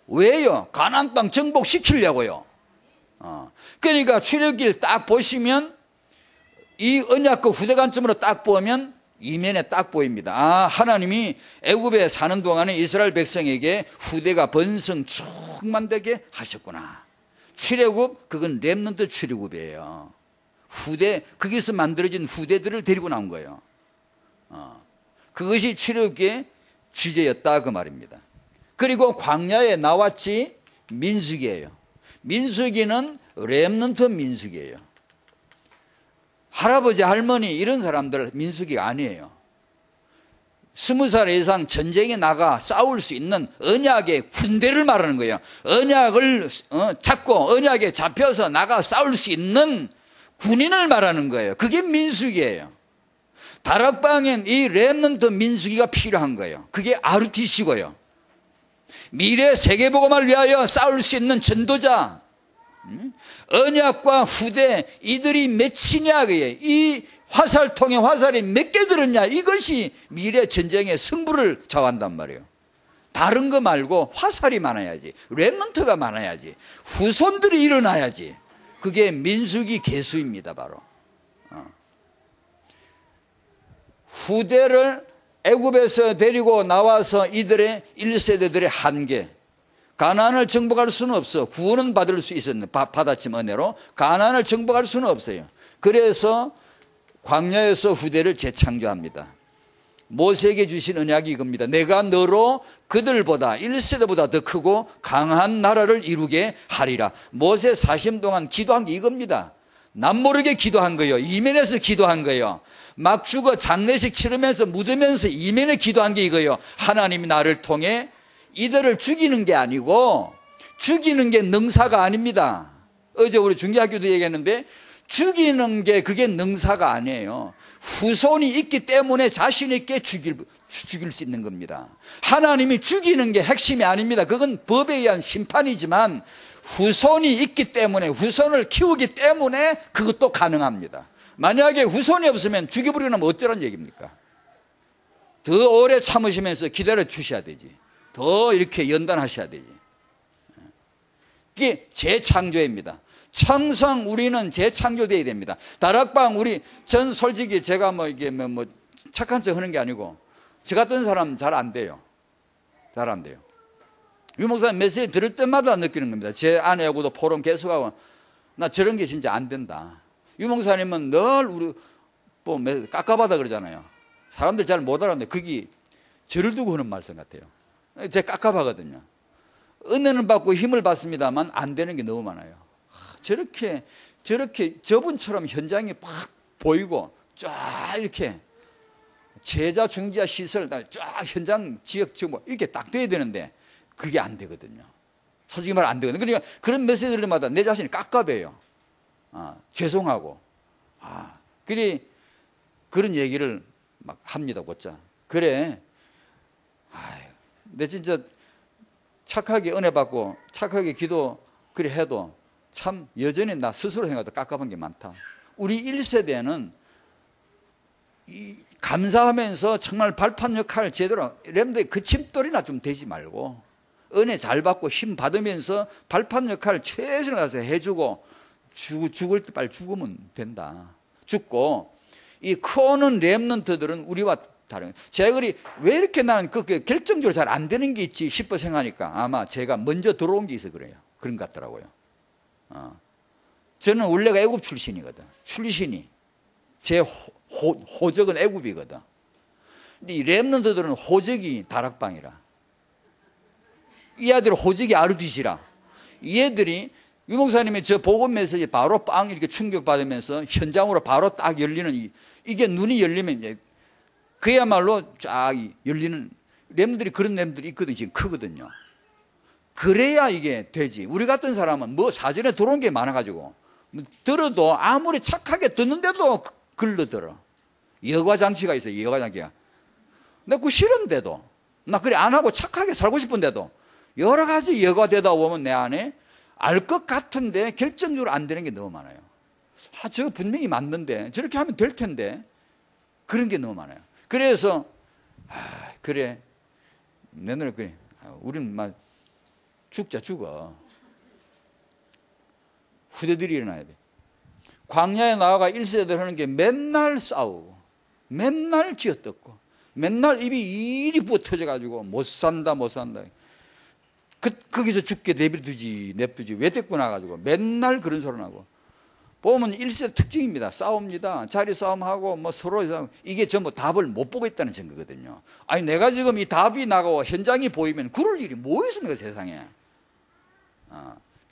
A: 왜요? 가나안 땅 정복시키려고요. 그러니까 출애굽기를 딱 보시면 이 언약과 후대 관점으로 딱 보면 이면에 딱 보입니다. 하나님이 애굽에 사는 동안에 이스라엘 백성에게 후대가 번성 충만되게 하셨구나. 출애굽, 그건 렘넌트 출애굽이에요. 후대, 거기서 만들어진 후대들을 데리고 나온 거예요. 그것이 출애굽기의 주제였다 그 말입니다. 그리고 광야에 나왔지 민수기예요. 민수기는 렘넌트 민수기예요. 할아버지 할머니 이런 사람들 민수기가 아니에요. 20살 이상 전쟁에 나가 싸울 수 있는 언약의 군대를 말하는 거예요. 언약을 잡고 언약에 잡혀서 나가 싸울 수 있는 군인을 말하는 거예요. 그게 민수기예요. 다락방엔 이 렘넌트 민수기가 필요한 거예요. 그게 RTC고요. 미래 세계복음을 위하여 싸울 수 있는 전도자, 언약과 후대 이들이 맺히냐, 이 화살통에 화살이 몇 개 들었냐, 이것이 미래 전쟁의 승부를 좌우한단 말이에요. 다른 거 말고 화살이 많아야지, 렘넌트가 많아야지, 후손들이 일어나야지. 그게 민수기 계수입니다. 바로 후대를 애굽에서 데리고 나와서 이들의 1세대들의 한계, 가나안을 정복할 수는 없어. 구원은 받을 수 있었는데, 받았지만 은혜로 가나안을 정복할 수는 없어요. 그래서 광야에서 후대를 재창조합니다. 모세에게 주신 언약이 이겁니다. 내가 너로 그들보다 1세대보다 더 크고 강한 나라를 이루게 하리라. 모세 40년 동안 기도한 게 이겁니다. 남모르게 기도한 거예요. 이면에서 기도한 거예요. 막 죽어 장례식 치르면서 묻으면서 이면에 기도한 게 이거예요. 하나님이 나를 통해 이들을 죽이는 게 아니고, 죽이는 게 능사가 아닙니다. 어제 우리 중계학교도 얘기했는데, 죽이는 게 그게 능사가 아니에요. 후손이 있기 때문에 자신 있게 죽일 수 있는 겁니다. 하나님이 죽이는 게 핵심이 아닙니다. 그건 법에 의한 심판이지만 후손이 있기 때문에, 후손을 키우기 때문에 그것도 가능합니다. 만약에 후손이 없으면 죽여버리면 어쩌란 얘기입니까? 더 오래 참으시면서 기다려 주셔야 되지. 더 이렇게 연단하셔야 되지. 이게 재창조입니다. 항상 우리는 재창조되어야 됩니다. 다락방 전 솔직히 제가 이게 착한 척 하는 게 아니고, 저 같은 사람 잘 안 돼요. 잘 안 돼요. 유 목사님 메시지 들을 때마다 느끼는 겁니다. 제 아내하고도 포럼 계속하고, 나 저런 게 진짜 안 된다. 유 목사님은 늘 우리 깎아받아 그러잖아요. 사람들 잘 못 알아듣는데 그게 저를 두고 하는 말씀 같아요. 제가 깎아봐거든요. 은혜는 받고 힘을 받습니다만 안 되는 게 너무 많아요. 저렇게 저분처럼 현장이 막 보이고 쫙 이렇게 제자 중지자 시설 쫙 현장 지역 정보 이렇게 딱 돼야 되는데 그게 안 되거든요. 솔직히 말 안 되거든요. 그러니까 그런 메시지들마다 내 자신이 깝깝해요. 죄송하고 그런 얘기를 막 합니다. 곧자 그래, 내 진짜 착하게 은혜 받고 착하게 기도 그래 해도 참 여전히 나 스스로 생각해도 깝깝한 게 많다. 우리 1세대는 감사하면서 정말 발판 역할 제대로 렘드의 그 침돌이나 좀 되지 말고 은혜 잘 받고 힘 받으면서 발판 역할 최선을 다해서 해주고 죽을 때 빨리 죽으면 된다. 죽고 이 크는 렘넌트들은 우리와 다른, 제가 왜 이렇게 나는 결정적으로 잘 안 되는 게 있지 싶어 생각하니까 아마 제가 먼저 들어온 게 있어 그래요. 그런 것 같더라고요. 저는 원래가 애굽 출신이거든. 출신이 제 호적은 애굽이거든. 근데 이 렘넌트들은 호적이 다락방이라, 이 아들 호적이 아르디시라. 이 애들이 유 목사님의 저 복음 메시지 바로 빵 이렇게 충격받으면서 현장으로 바로 딱 열리는 이게 눈이 열리면 이제 그야말로 쫙 열리는 렘들이, 그런 렘들이 있거든요. 지금 크거든요. 그래야 이게 되지. 우리 같은 사람은 사전에 들어온 게 많아가지고 들어도 아무리 착하게 듣는데도 걸러들어. 여과장치가 있어요. 여과장치가. 나 그거 싫은데도, 나 그래 안 하고 착하게 살고 싶은데도 여러 가지 여과되다 보면 내 안에 알 것 같은데 결정적으로 안 되는 게 너무 많아요. 저거 분명히 맞는데 저렇게 하면 될 텐데, 그런 게 너무 많아요. 그래서 그래 내 눈에 그래 우리는 막 죽자 죽어. 후대들이 일어나야 돼. 광야에 나와가 1세대들 하는 게 맨날 싸우고 맨날 쥐어뜯고 맨날 입이 이리 부어 터져가지고 못 산다 거기서 죽게 냅두지 왜 데리고 나가지고 맨날 그런 소리 나고. 보면 1세대 특징입니다. 싸웁니다. 자리 싸움하고 서로 싸움. 이게 전부 답을 못 보고 있다는 증거거든요. 아니 내가 지금 이 답이 나가고 현장이 보이면 그럴 일이 뭐 있습니까 세상에.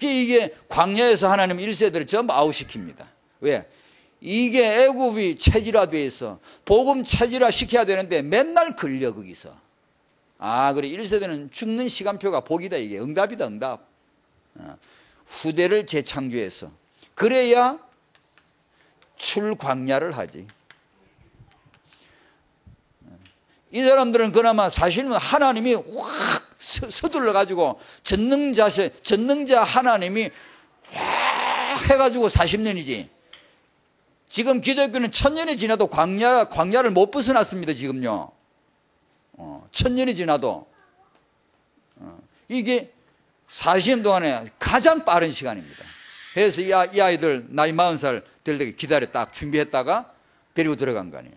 A: 이게 광야에서 하나님 1세대를 전부 아웃시킵니다. 왜? 이게 애굽이 체질화되어 있어. 복음 체질화 시켜야 되는데 맨날 걸려 거기서. 그래 1세대는 죽는 시간표가 복이다. 이게 응답이다 응답. 후대를 재창조해서 그래야 출광야를 하지. 이 사람들은 그나마 사실은 하나님이 확 서둘러 가지고 전능자 하나님이 확 해가지고 40년이지. 지금 기독교는 1000년이 지나도 광야를 못 벗어났습니다. 지금요. 1000년이 지나도. 이게 40년 동안에 가장 빠른 시간입니다. 그래서 이 아이들 나이 40살 될 때 기다려 딱 준비했다가 데리고 들어간 거 아니에요.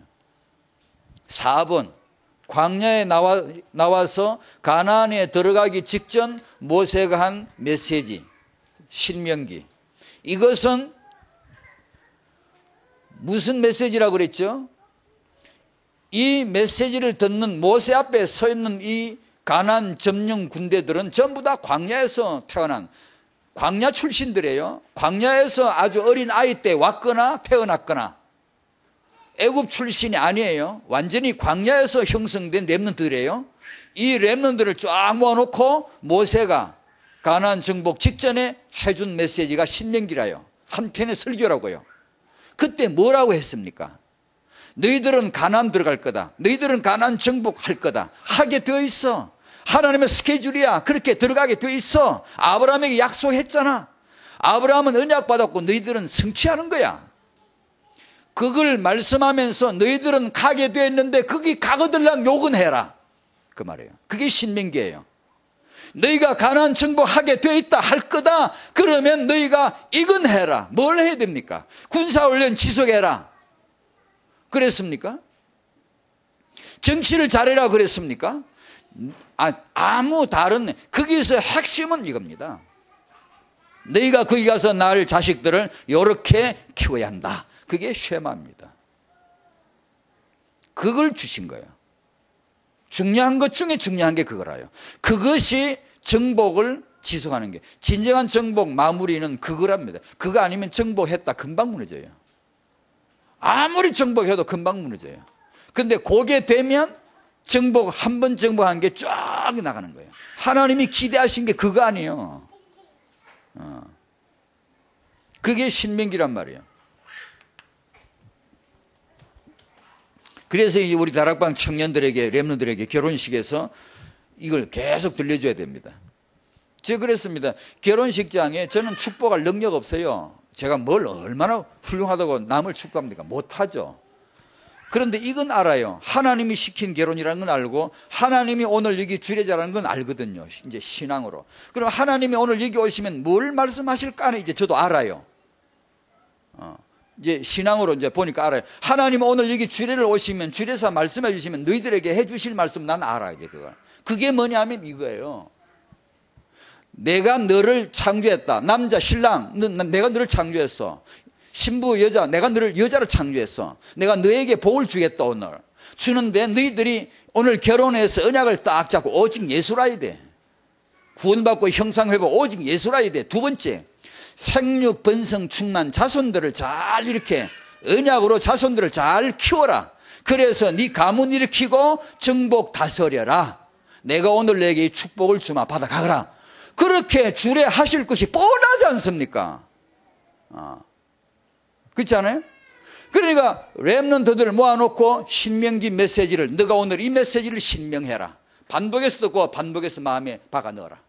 A: 4번 광야에 나와서 가나안에 들어가기 직전 모세가 한 메시지 신명기. 이것은 무슨 메시지라고 그랬죠? 이 메시지를 듣는 모세 앞에 서 있는 이 가나안 점령 군대들은 전부 다 광야에서 태어난 광야 출신들이에요. 광야에서 아주 어린 아이 때 왔거나 태어났거나 애굽 출신이 아니에요. 완전히 광야에서 형성된 렘넌트들이에요. 이 렘넌트들을 쫙 모아놓고 모세가 가나안 정복 직전에 해준 메시지가 신명기라요. 한 편의 설교라고요. 그때 뭐라고 했습니까? 너희들은 가나안 들어갈 거다. 너희들은 가나안 정복할 거다. 하게 되어 있어. 하나님의 스케줄이야. 그렇게 들어가게 되어 있어. 아브라함에게 약속했잖아. 아브라함은 언약 받았고 너희들은 성취하는 거야. 그걸 말씀하면서 너희들은 가게 되어 있는데 거기 가거들랑 욕은 해라. 그 말이에요. 그게 신명기예요. 너희가 가나안 정복하게 되어 있다 할 거다. 그러면 너희가 이건 해라. 뭘 해야 됩니까? 군사훈련 지속해라. 그랬습니까? 정치를 잘해라 그랬습니까? 아무 다른, 거기서 핵심은 이겁니다. 너희가 거기 가서 날 자식들을 이렇게 키워야 한다. 그게 쉐마입니다. 그걸 주신 거예요. 중요한 것 중에 중요한 게 그거라요. 그것이 정복을 지속하는 게, 진정한 정복 마무리는 그거랍니다. 그거 아니면 정복했다 금방 무너져요. 아무리 정복해도 금방 무너져요. 근데 그게 되면 정복, 한 번 정복한 게 쫙 나가는 거예요. 하나님이 기대하신 게 그거 아니에요. 그게 신명기란 말이에요. 그래서 우리 다락방 청년들에게, 렘넌트들에게 결혼식에서 이걸 계속 들려줘야 됩니다. 제가 그랬습니다. 결혼식장에 저는 축복할 능력 없어요. 제가 뭘 얼마나 훌륭하다고 남을 축복합니까? 못하죠. 그런데 이건 알아요. 하나님이 시킨 결혼이라는 건 알고, 하나님이 오늘 여기 주례자라는 건 알거든요. 이제 신앙으로. 그럼 하나님이 오늘 여기 오시면 뭘 말씀하실까? 이제 저도 알아요. 이제 신앙으로 이제 보니까 알아요. 하나님 오늘 여기 주례를 오시면, 주례사 말씀해 주시면 너희들에게 해 주실 말씀 난 알아요. 그걸. 그게 뭐냐면 이거예요. 내가 너를 창조했다. 남자, 신랑, 내가 너를 창조했어. 신부, 여자, 내가 너를 여자를 창조했어. 내가 너에게 복을 주겠다 오늘. 주는데 너희들이 오늘 결혼해서 언약을 딱 잡고 오직 예수라야 돼. 구원받고 형상회복 오직 예수라야 돼. 두 번째, 생육, 번성, 충만 자손들을 잘 이렇게 언약으로 자손들을 잘 키워라. 그래서 네 가문 일으키고 정복 다스려라. 내가 오늘 내게 이 축복을 주마 받아가거라. 그렇게 주례하실 것이 뻔하지 않습니까? 그렇지 않아요? 그러니까 렘넌트들을 모아놓고 신명기 메시지를, 너가 오늘 이 메시지를 신명해라. 반복해서 듣고 반복해서 마음에 박아 넣어라.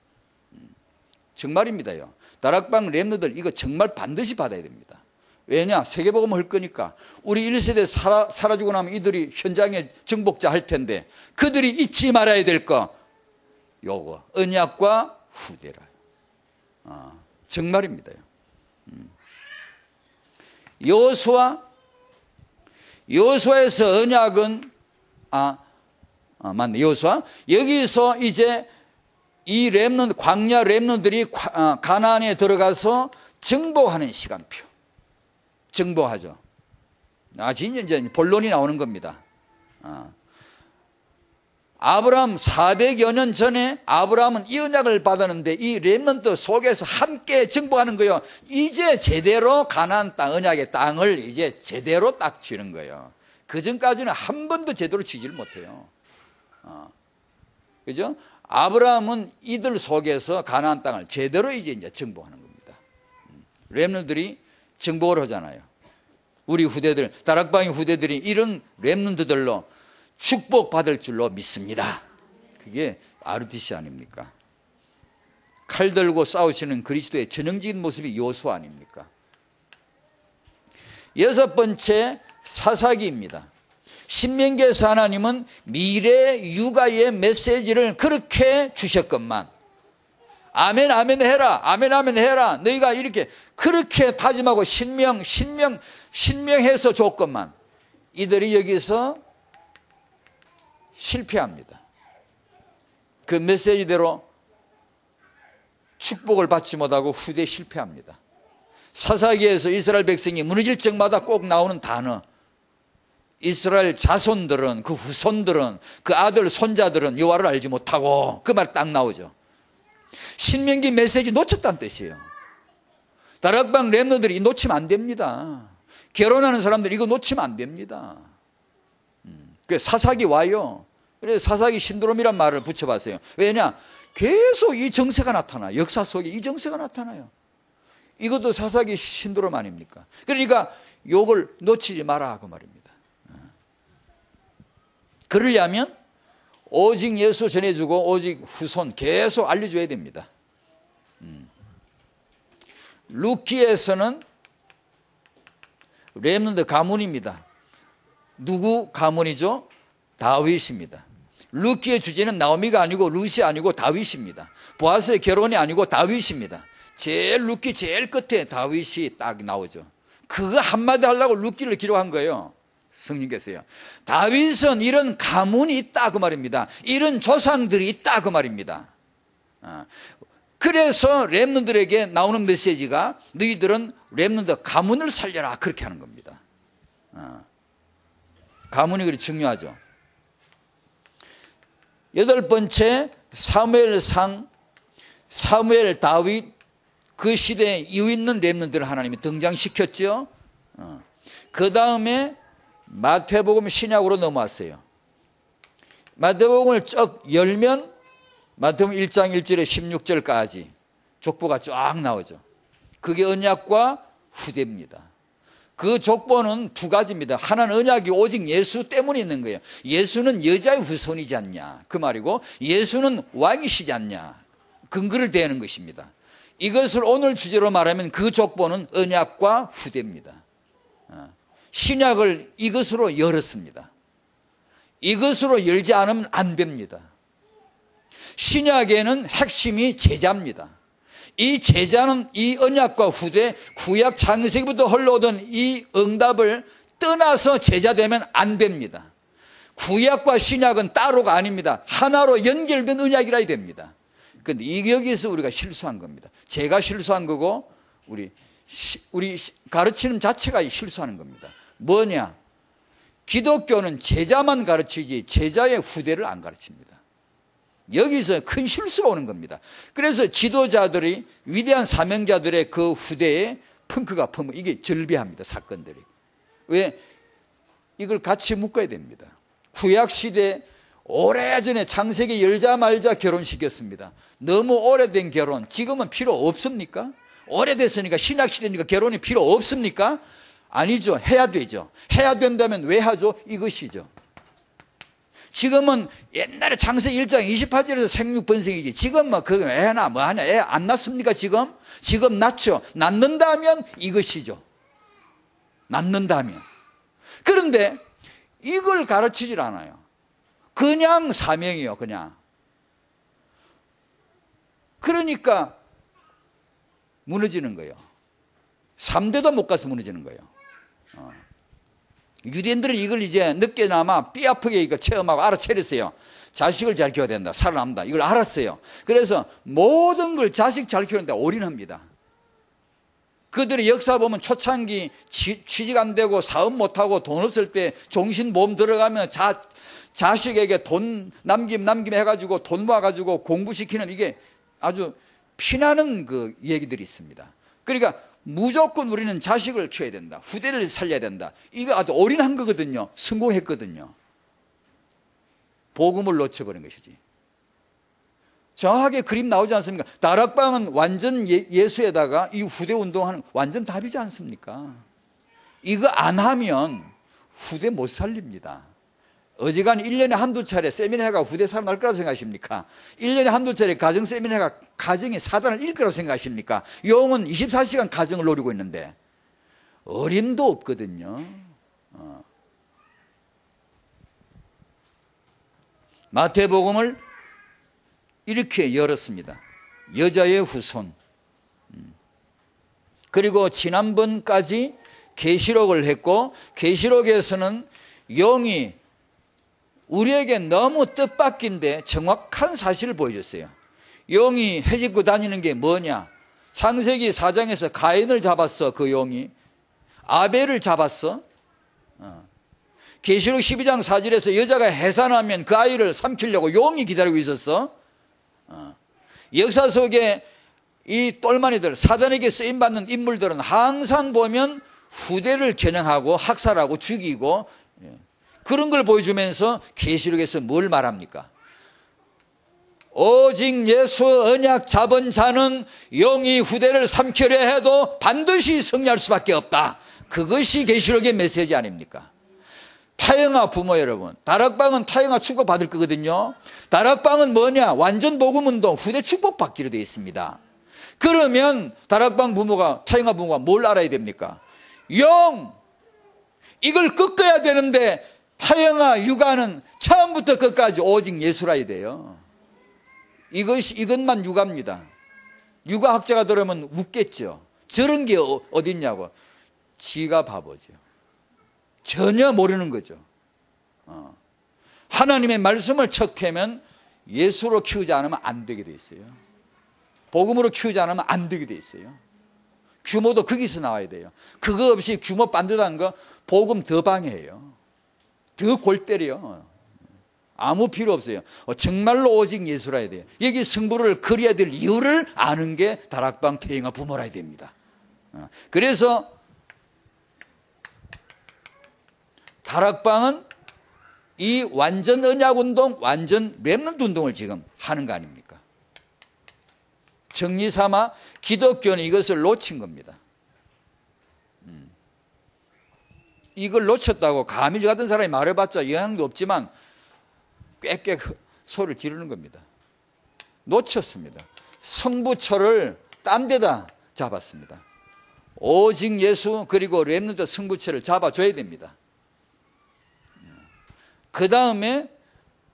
A: 정말입니다요. 다락방 렘넌트들 이거 정말 반드시 받아야 됩니다. 왜냐? 세계복음 할 거니까. 우리 1세대 사라지고 나면 이들이 현장에 정복자 할 텐데, 그들이 잊지 말아야 될 거 요거 언약과 후대라. 정말입니다요. 여호수아에서 언약은 맞네. 여호수아 여기서 이제 이 렘넌트, 광야 렘넌트들이 가나안에 들어가서 정복하는 시간표. 정복하죠. 진짜 이제 본론이 나오는 겁니다. 아브라함 400여 년 전에 아브라함은 이 언약을 받았는데 이 렘넌트 속에서 함께 정복하는 거예요. 이제 제대로 가나안 땅, 언약의 땅을 이제 제대로 딱 쥐는 거예요. 그 전까지는 한 번도 제대로 쥐지를 못해요. 그죠? 아브라함은 이들 속에서 가나안 땅을 제대로 이제 정복하는 겁니다. 렘넌트들이 정복을 하잖아요. 우리 후대들, 다락방의 후대들이 이런 렘넌트들로 축복받을 줄로 믿습니다. 그게 RTC 아닙니까? 칼 들고 싸우시는 그리스도의 전형적인 모습이 여호수아 아닙니까? 여섯 번째, 사사기입니다. 신명기에서 하나님은 미래 육아의 메시지를 그렇게 주셨건만, 아멘 아멘 해라, 아멘 아멘 해라, 너희가 이렇게 그렇게 다짐하고 신명해서 줬건만, 이들이 여기서 실패합니다. 그 메시지대로 축복을 받지 못하고 후대에 실패합니다. 사사기에서 이스라엘 백성이 무너질 적마다 꼭 나오는 단어, 이스라엘 자손들은, 그 후손들은, 그 아들 손자들은 여호와를 알지 못하고, 그 말 딱 나오죠. 신명기 메시지 놓쳤다는 뜻이에요. 다락방 렘너들이 놓치면 안 됩니다. 결혼하는 사람들 이거 놓치면 안 됩니다. 사사기 와요. 그래서 사사기 신드롬이란 말을 붙여봤어요. 왜냐? 계속 이 정세가 나타나요. 역사 속에 이 정세가 나타나요. 이것도 사사기 신드롬 아닙니까? 그러니까 요걸 놓치지 마라 그 말입니다. 그러려면 오직 예수 전해주고 오직 후손 계속 알려줘야 됩니다. 루키에서는 렘넌트 가문입니다. 누구 가문이죠? 다윗입니다. 루키의 주제는 나오미가 아니고 룻이 아니고 다윗입니다. 보아스의 결혼이 아니고 다윗입니다. 제일 루키 제일 끝에 다윗이 딱 나오죠. 그거 한마디 하려고 루키를 기록한 거예요. 성령께서요. 다윗은 이런 가문이 있다 그 말입니다. 이런 조상들이 있다 그 말입니다. 그래서 렘넌트들에게 나오는 메시지가 너희들은 렘넌트 가문을 살려라 그렇게 하는 겁니다. 가문이 그렇게 중요하죠. 여덟 번째, 사무엘상, 사무엘, 다윗, 그 시대에 이유 있는 렘넌트를 하나님이 등장시켰죠. 그 다음에 마태복음 신약으로 넘어왔어요. 마태복음을 쭉 열면 마태복음 1장 1절에 16절까지 족보가 쫙 나오죠. 그게 언약과 후대입니다. 그 족보는 두 가지입니다. 하나는 언약이 오직 예수 때문에 있는 거예요. 예수는 여자의 후손이지 않냐 그 말이고, 예수는 왕이시지 않냐 근거를 대는 것입니다. 이것을 오늘 주제로 말하면 그 족보는 언약과 후대입니다. 신약을 이것으로 열었습니다. 이것으로 열지 않으면 안 됩니다. 신약에는 핵심이 제자입니다. 이 제자는 이 언약과 후대, 구약 창세기부터 흘러오던 이 응답을 떠나서 제자 되면 안 됩니다. 구약과 신약은 따로가 아닙니다. 하나로 연결된 언약이라 됩니다. 그런데 여기서 우리가 실수한 겁니다. 제가 실수한 거고 우리 가르치는 자체가 실수하는 겁니다. 뭐냐? 기독교는 제자만 가르치지 제자의 후대를 안 가르칩니다. 여기서 큰 실수가 오는 겁니다. 그래서 지도자들이, 위대한 사명자들의 그 후대에 펑크가 퍼무, 이게 절비합니다. 사건들이. 왜? 이걸 같이 묶어야 됩니다. 구약시대 오래전에 창세기 열자마자 결혼시켰습니다. 너무 오래된 결혼, 지금은 필요 없습니까? 오래됐으니까, 신약시대니까 결혼이 필요 없습니까? 아니죠. 해야 되죠. 해야 된다면 왜 하죠? 이것이죠. 지금은 옛날에 창세기 1장 28절에서 생육번성이지, 지금 뭐 그거 애나 뭐 하냐, 애 안 낳습니까? 지금 낳죠. 낳는다면 이것이죠. 낳는다면. 그런데 이걸 가르치질 않아요. 그냥 사명이요, 그냥. 그러니까 무너지는 거예요. 3대도 못 가서 무너지는 거예요. 유대인들은 이걸 이제 늦게나마 삐아프게 이거 체험하고 알아차렸어요. 자식을 잘 키워야 된다, 살아남다, 이걸 알았어요. 그래서 모든 걸 자식 잘 키우는데 올인합니다. 그들의 역사 보면 초창기 취직 안 되고 사업 못하고 돈 없을 때 종신보험 들어가면 자식에게 돈 남김 해가지고 돈 모아가지고 공부시키는, 이게 아주 피나는 그 얘기들이 있습니다. 그러니까 무조건 우리는 자식을 키워야 된다, 후대를 살려야 된다, 이거 아주 올인한 거거든요. 성공했거든요. 복음을 놓쳐버린 것이지. 정확하게 그림 나오지 않습니까? 다락방은 완전 예수에다가 이 후대 운동하는 완전 답이지 않습니까? 이거 안 하면 후대 못 살립니다. 어지간히 1년에 한두 차례 세미나가 후대 살아날 거라고 생각하십니까? 1년에 한두 차례 가정 세미나가 가정의 사단을 잃을 거라고 생각하십니까? 용은 24시간 가정을 노리고 있는데 어림도 없거든요. 마태복음을 이렇게 열었습니다. 여자의 후손. 그리고 지난번까지 계시록을 했고, 계시록에서는 영이 우리에게 너무 뜻밖인데 정확한 사실을 보여줬어요. 영이 헤집고 다니는 게 뭐냐? 창세기 4장에서 가인을 잡았어. 그 영이 아벨을 잡았어. 계시록 12장 4절에서 여자가 해산하면 그 아이를 삼키려고 용이 기다리고 있었어. 역사 속에 이 똘마니들, 사단에게 쓰임받는 인물들은 항상 보면 후대를 겨냥하고 학살하고 죽이고, 그런 걸 보여주면서 계시록에서 뭘 말합니까? 오직 예수 언약 잡은 자는 영이 후대를 삼키려 해도 반드시 승리할 수밖에 없다. 그것이 계시록의 메시지 아닙니까? 타영아 부모 여러분, 다락방은 타영아 축복받을 거거든요. 다락방은 뭐냐? 완전 복음운동, 후대 축복받기로 되어 있습니다. 그러면 다락방 부모가, 타영아 부모가 뭘 알아야 됩니까? 영! 이걸 꺾어야 되는데 타영아 육아는 처음부터 끝까지 오직 예수라야 돼요. 이것만 육아입니다. 육아학자가 들으면 웃겠죠. 저런 게 어딨냐고. 지가 바보죠. 전혀 모르는 거죠. 하나님의 말씀을 척하면 예수로 키우지 않으면 안 되게 돼 있어요. 복음으로 키우지 않으면 안 되게 돼 있어요. 규모도 거기서 나와야 돼요. 그거 없이 규모 반듯한 거 복음 더 방해해요. 더 골 때려요. 아무 필요 없어요. 정말로 오직 예수라야 돼요. 여기 성부를 그려야 될 이유를 아는 게 다락방 태영아 부모라야 됩니다. 그래서 다락방은 이 완전 언약운동, 완전 렘넌트 운동을 지금 하는 거 아닙니까? 정리 삼아 기독교는 이것을 놓친 겁니다. 이걸 놓쳤다고 감히 저 같은 사람이 말해봤자 영향도 없지만 꽥꽥 소리를 지르는 겁니다. 놓쳤습니다. 성부처를 딴 데다 잡았습니다. 오직 예수 그리고 렘넌트 성부처를 잡아줘야 됩니다. 그 다음에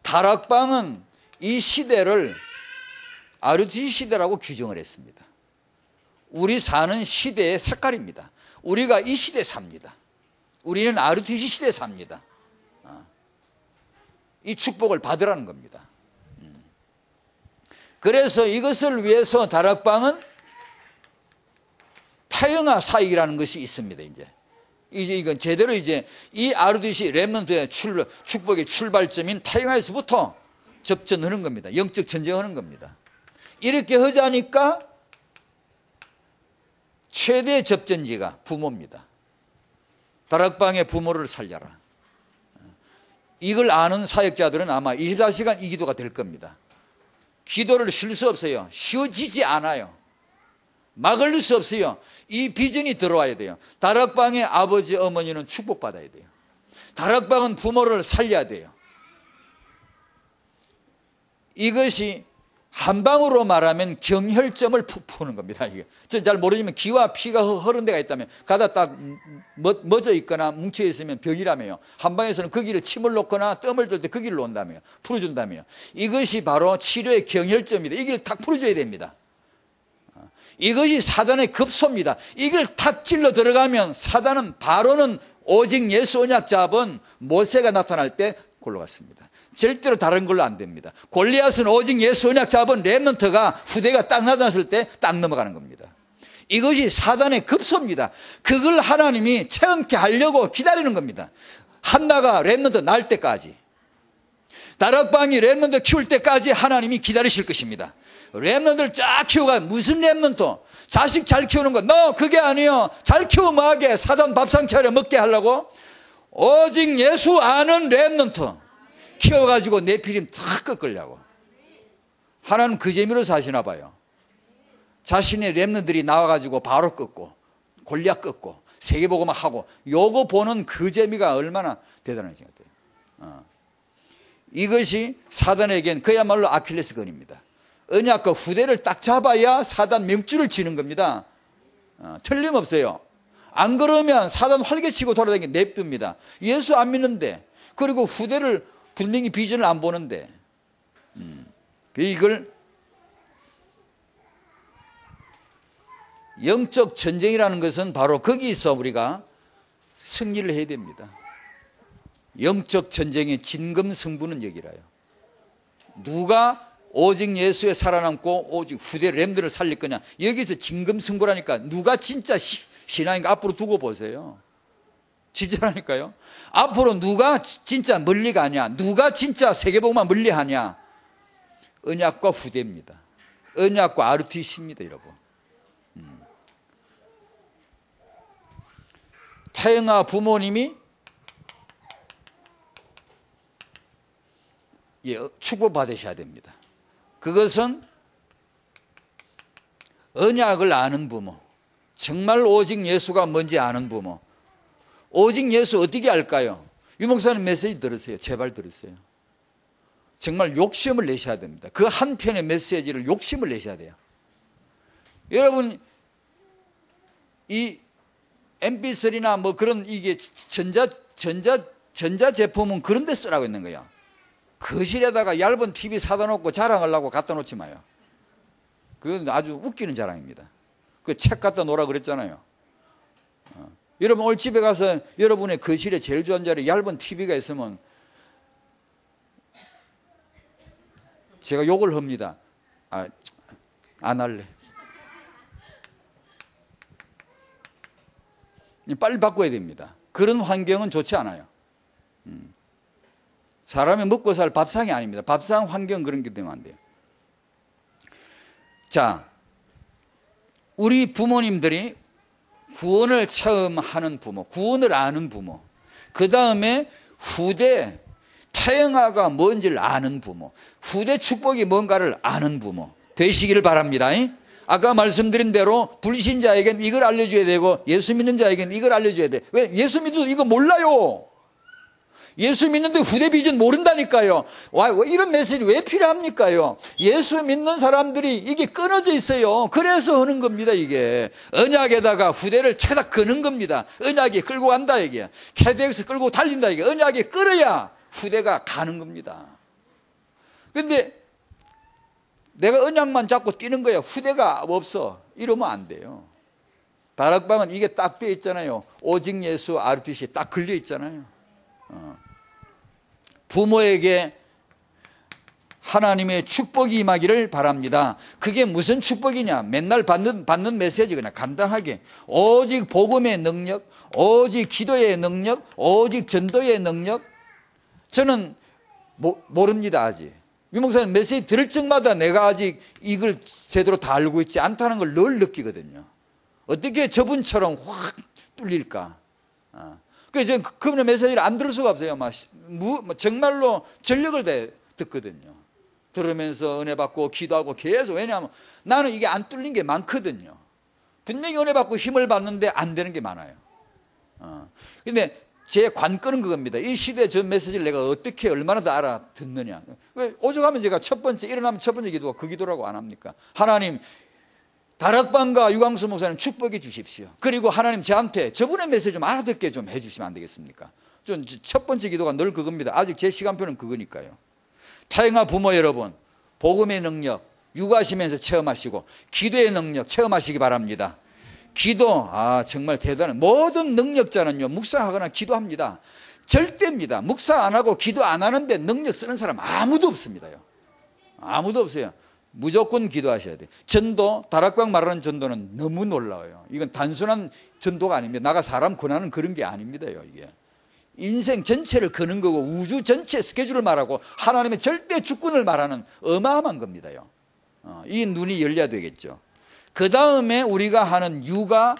A: 다락방은 이 시대를 RUTC 시대라고 규정을 했습니다. 우리 사는 시대의 색깔입니다. 우리가 이 시대에 삽니다. 우리는 RUTC 시대에 삽니다. 이 축복을 받으라는 겁니다. 그래서 이것을 위해서 다락방은 타영아 사역이라는 것이 있습니다. 이제 이건 제대로 이제 이 RUTC 렘넌트의 축복의 출발점인 타영아에서부터 접전하는 겁니다. 영적 전쟁하는 겁니다. 이렇게 하자니까 최대 접전지가 부모입니다. 다락방의 부모를 살려라. 이걸 아는 사역자들은 아마 24시간 이 기도가 될 겁니다. 기도를 쉴 수 없어요. 쉬어지지 않아요. 막을 수 없어요. 이 비전이 들어와야 돼요. 다락방의 아버지 어머니는 축복받아야 돼요. 다락방은 부모를 살려야 돼요. 이것이 한 방으로 말하면 경혈점을 푸는 겁니다. 이게 잘 모르지만 기와 피가 흐른 데가 있다면 가다 딱 멎어 있거나 뭉쳐 있으면 병이라며요. 한 방에서는 거기를 침을 놓거나 뜸을 들 때 거기를 놓는다며요. 풀어준다며요. 이것이 바로 치료의 경혈점입니다. 이걸 탁 풀어줘야 됩니다. 이것이 사단의 급소입니다. 이걸 탁 찔러 들어가면 사단은 바로는 오직 예수 언약 잡은 모세가 나타날 때 골로 갔습니다. 절대로 다른 걸로 안 됩니다. 골리앗은 오직 예수 언약 잡은 렘넌트가 후대가 딱 나타났을 때 딱 넘어가는 겁니다. 이것이 사단의 급소입니다. 그걸 하나님이 체험케 하려고 기다리는 겁니다. 한나가 렘넌트 날 때까지, 다락방이 렘넌트 키울 때까지 하나님이 기다리실 것입니다. 렘넌트를 쫙 키워가 무슨 렘넌트? 자식 잘 키우는 거? 너 그게 아니요. 잘 키우면 뭐하게? 사단 밥상 차려 먹게 하려고? 오직 예수 아는 렘넌트 키워가지고 내 피림 다 꺾으려고. 하나님 그 재미로 사시나 봐요. 자신의 렘넌트들이 나와가지고 바로 꺾고 골리앗 꺾고 세계복음만 하고 요거 보는 그 재미가 얼마나 대단한지 같아요. 이것이 사단에겐 그야말로 아킬레스건입니다. 언약과 후대를 딱 잡아야 사단 명줄을 치는 겁니다. 틀림없어요. 안 그러면 사단 활개치고 돌아다니게 냅둡니다. 예수 안 믿는데, 그리고 후대를 분명히 비전을 안 보는데, 이걸 영적 전쟁이라는 것은 바로 거기서 우리가 승리를 해야 됩니다. 영적 전쟁의 진검승부는 여기라요. 누가 오직 예수에 살아남고 오직 후대 렘들을 살릴 거냐, 여기서 진검승부라니까. 누가 진짜 신앙인가 앞으로 두고 보세요. 진짜라니까요. 앞으로 누가 진짜 멀리 가냐, 누가 진짜 세계복음만 멀리 하냐. 언약과 후대입니다. 언약과 RTC입니다, 여러분. 태영아 부모님이 축복받으셔야 됩니다. 그것은 언약을 아는 부모, 정말 오직 예수가 뭔지 아는 부모. 오직 예수 어떻게 알까요? 유 목사님 메시지 들으세요. 제발 들으세요. 정말 욕심을 내셔야 됩니다. 그 한 편의 메시지를 욕심을 내셔야 돼요. 여러분, 이 MP3나 뭐 그런 이게 전자 제품은 그런 데 쓰라고 있는 거야. 거실에다가 얇은 TV 사다 놓고 자랑하려고 갖다 놓지 마요. 그건 아주 웃기는 자랑입니다. 그 책 갖다 놓으라 그랬잖아요. 여러분 오늘 집에 가서 여러분의 거실에 제일 좋은 자리에 얇은 TV가 있으면 제가 욕을 합니다. 안 할래. 빨리 바꿔야 됩니다. 그런 환경은 좋지 않아요. 사람이 먹고 살 밥상이 아닙니다. 밥상 환경 그런 게 되면 안 돼요. 자, 우리 부모님들이 구원을 처음 하는 부모, 구원을 아는 부모, 그 다음에 후대 태영아가 뭔지를 아는 부모, 후대 축복이 뭔가를 아는 부모 되시기를 바랍니다. 아까 말씀드린 대로 불신자에게는 이걸 알려줘야 되고 예수 믿는 자에게는 이걸 알려줘야 돼. 왜? 예수 믿어도 이거 몰라요. 예수 믿는데 후대 비전 모른다니까요. 와, 이런 메시지 왜 필요합니까요? 예수 믿는 사람들이 이게 끊어져 있어요. 그래서 하는 겁니다. 이게 언약에다가 후대를 찾아 끄는 겁니다. 언약이 끌고 간다 이게. KDX 끌고 달린다 이게. 언약이 끌어야 후대가 가는 겁니다. 근데 내가 언약만 잡고 뛰는 거야. 후대가 없어. 이러면 안 돼요. 다락방은 이게 딱 되어 있잖아요. 오직 예수 RTC 딱 걸려 있잖아요. 부모에게 하나님의 축복이 임하기를 바랍니다. 그게 무슨 축복이냐? 맨날 받는 메시지 그냥 간단하게 오직 복음의 능력, 오직 기도의 능력, 오직 전도의 능력. 저는 모릅니다. 아직 유 목사님 메시지 들을 적마다 내가 아직 이걸 제대로 다 알고 있지 않다는 걸 늘 느끼거든요. 어떻게 저분처럼 확 뚫릴까? 그래서 그분의 메시지를 안 들을 수가 없어요. 정말로 전력을 다 듣거든요. 들으면서 은혜 받고 기도하고 계속. 왜냐하면 나는 이게 안 뚫린 게 많거든요. 분명히 은혜 받고 힘을 받는데 안 되는 게 많아요. 근데 제 관건은 그겁니다. 이 시대의 저 메시지를 내가 어떻게 얼마나 더 알아듣느냐. 오죽하면 제가 일어나면 첫 번째 기도가 그 기도라고 안 합니까? 하나님, 다락방과 유광수 목사님 축복해 주십시오. 그리고 하나님 저한테 저분의 메시지 좀 알아듣게 좀 해주시면 안 되겠습니까? 첫 번째 기도가 늘 그겁니다. 아직 제 시간표는 그거니까요. 태영아 부모 여러분, 복음의 능력 육아하시면서 체험하시고 기도의 능력 체험하시기 바랍니다. 기도, 정말 대단한 모든 능력자는요 묵상하거나 기도합니다. 절대입니다. 묵상 안 하고 기도 안 하는데 능력 쓰는 사람 아무도 없습니다요. 아무도 없어요. 무조건 기도하셔야 돼요. 전도, 다락방 말하는 전도는 너무 놀라워요. 이건 단순한 전도가 아닙니다. 나가 사람 권하는 그런 게 아닙니다요. 이게 인생 전체를 거는 거고 우주 전체 스케줄을 말하고 하나님의 절대 주권을 말하는 어마어마한 겁니다요. 이 눈이 열려야 되겠죠. 그 다음에 우리가 하는 육아,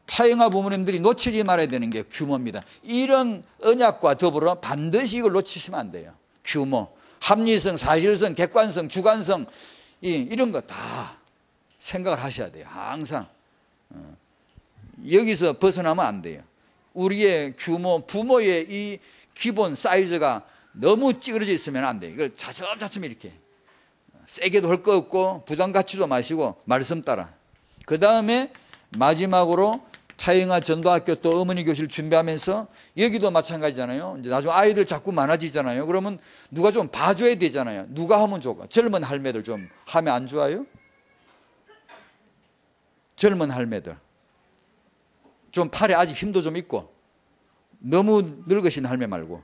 A: 태영아 부모님들이 놓치지 말아야 되는 게 규모입니다. 이런 언약과 더불어 반드시 이걸 놓치시면 안 돼요. 규모, 합리성, 사실성, 객관성, 주관성 이런 거 다 생각을 하셔야 돼요. 항상 여기서 벗어나면 안 돼요. 우리의 규모, 부모의 이 기본 사이즈가 너무 찌그러져 있으면 안 돼요. 이걸 차츰차츰 이렇게 세게도 할 거 없고 부담 갖지도 마시고 말씀 따라. 그 다음에 마지막으로 타영아 전도학교 또 어머니 교실 준비하면서 여기도 마찬가지잖아요. 이제 나중에 아이들 자꾸 많아지잖아요. 그러면 누가 좀 봐줘야 되잖아요. 누가 하면 좋을까? 젊은 할매들 좀 하면 안 좋아요? 젊은 할매들 좀 팔에 아직 힘도 좀 있고 너무 늙으신 할매 말고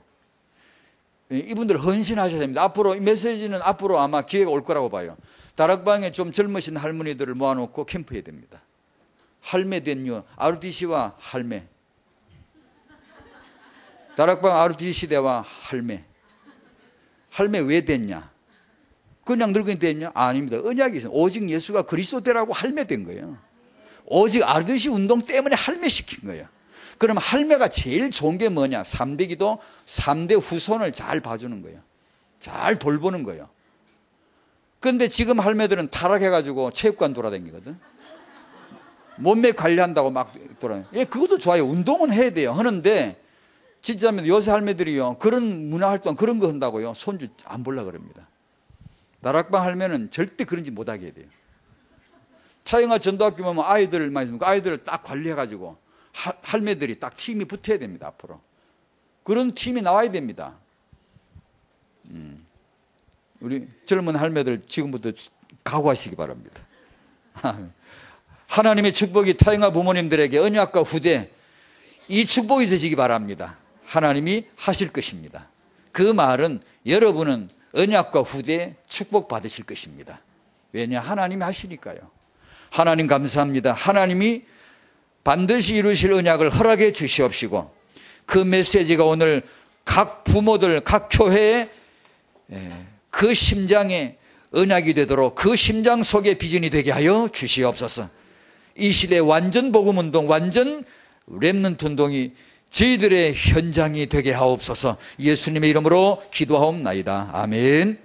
A: 이분들 헌신하셔야 됩니다. 앞으로 이 메시지는 앞으로 아마 기회가 올 거라고 봐요. 다락방에 좀 젊으신 할머니들을 모아놓고 캠프해야 됩니다. 할매 된요 ROTC와 할매, 다락방 ROTC 대와 할매 왜 됐냐? 그냥 늙은이 됐냐? 아닙니다. 언약이 있어요. 오직 예수가 그리스도되라고 할매 된 거예요. 오직 ROTC 운동 때문에 할매 시킨 거예요. 그럼 할매가 제일 좋은 게 뭐냐? 3대 기도, 3대 후손을 잘 봐주는 거예요. 잘 돌보는 거예요. 그런데 지금 할매들은 타락해가지고 체육관 돌아다니거든. 몸매 관리한다고 막 돌아요. 예, 그것도 좋아요. 운동은 해야 돼요. 하는데 진짜 요새 할매들이요 그런 문화활동 그런 거 한다고요 손주 안 보려고 그럽니다. 다락방 할매는 절대 그런 짓 못하게 해야 돼요. 타영아 전도학교 보면 아이들 많이 있으니까 아이들을 딱 관리해가지고 할매들이 딱 팀이 붙어야 됩니다. 앞으로 그런 팀이 나와야 됩니다. 우리 젊은 할매들 지금부터 각오하시기 바랍니다. 하나님의 축복이 타영아 부모님들에게 언약과 후대 이 축복이 있으시기 바랍니다. 하나님이 하실 것입니다. 그 말은 여러분은 언약과 후대 축복 받으실 것입니다. 왜냐? 하나님이 하시니까요. 하나님 감사합니다. 하나님이 반드시 이루실 언약을 허락해 주시옵시고 그 메시지가 오늘 각 부모들, 각 교회에 그 심장에 언약이 되도록 그 심장 속에 비전이 되게 하여 주시옵소서. 이 시대 완전 복음운동, 완전 렘넌트 운동이 저희들의 현장이 되게 하옵소서. 예수님의 이름으로 기도하옵나이다. 아멘.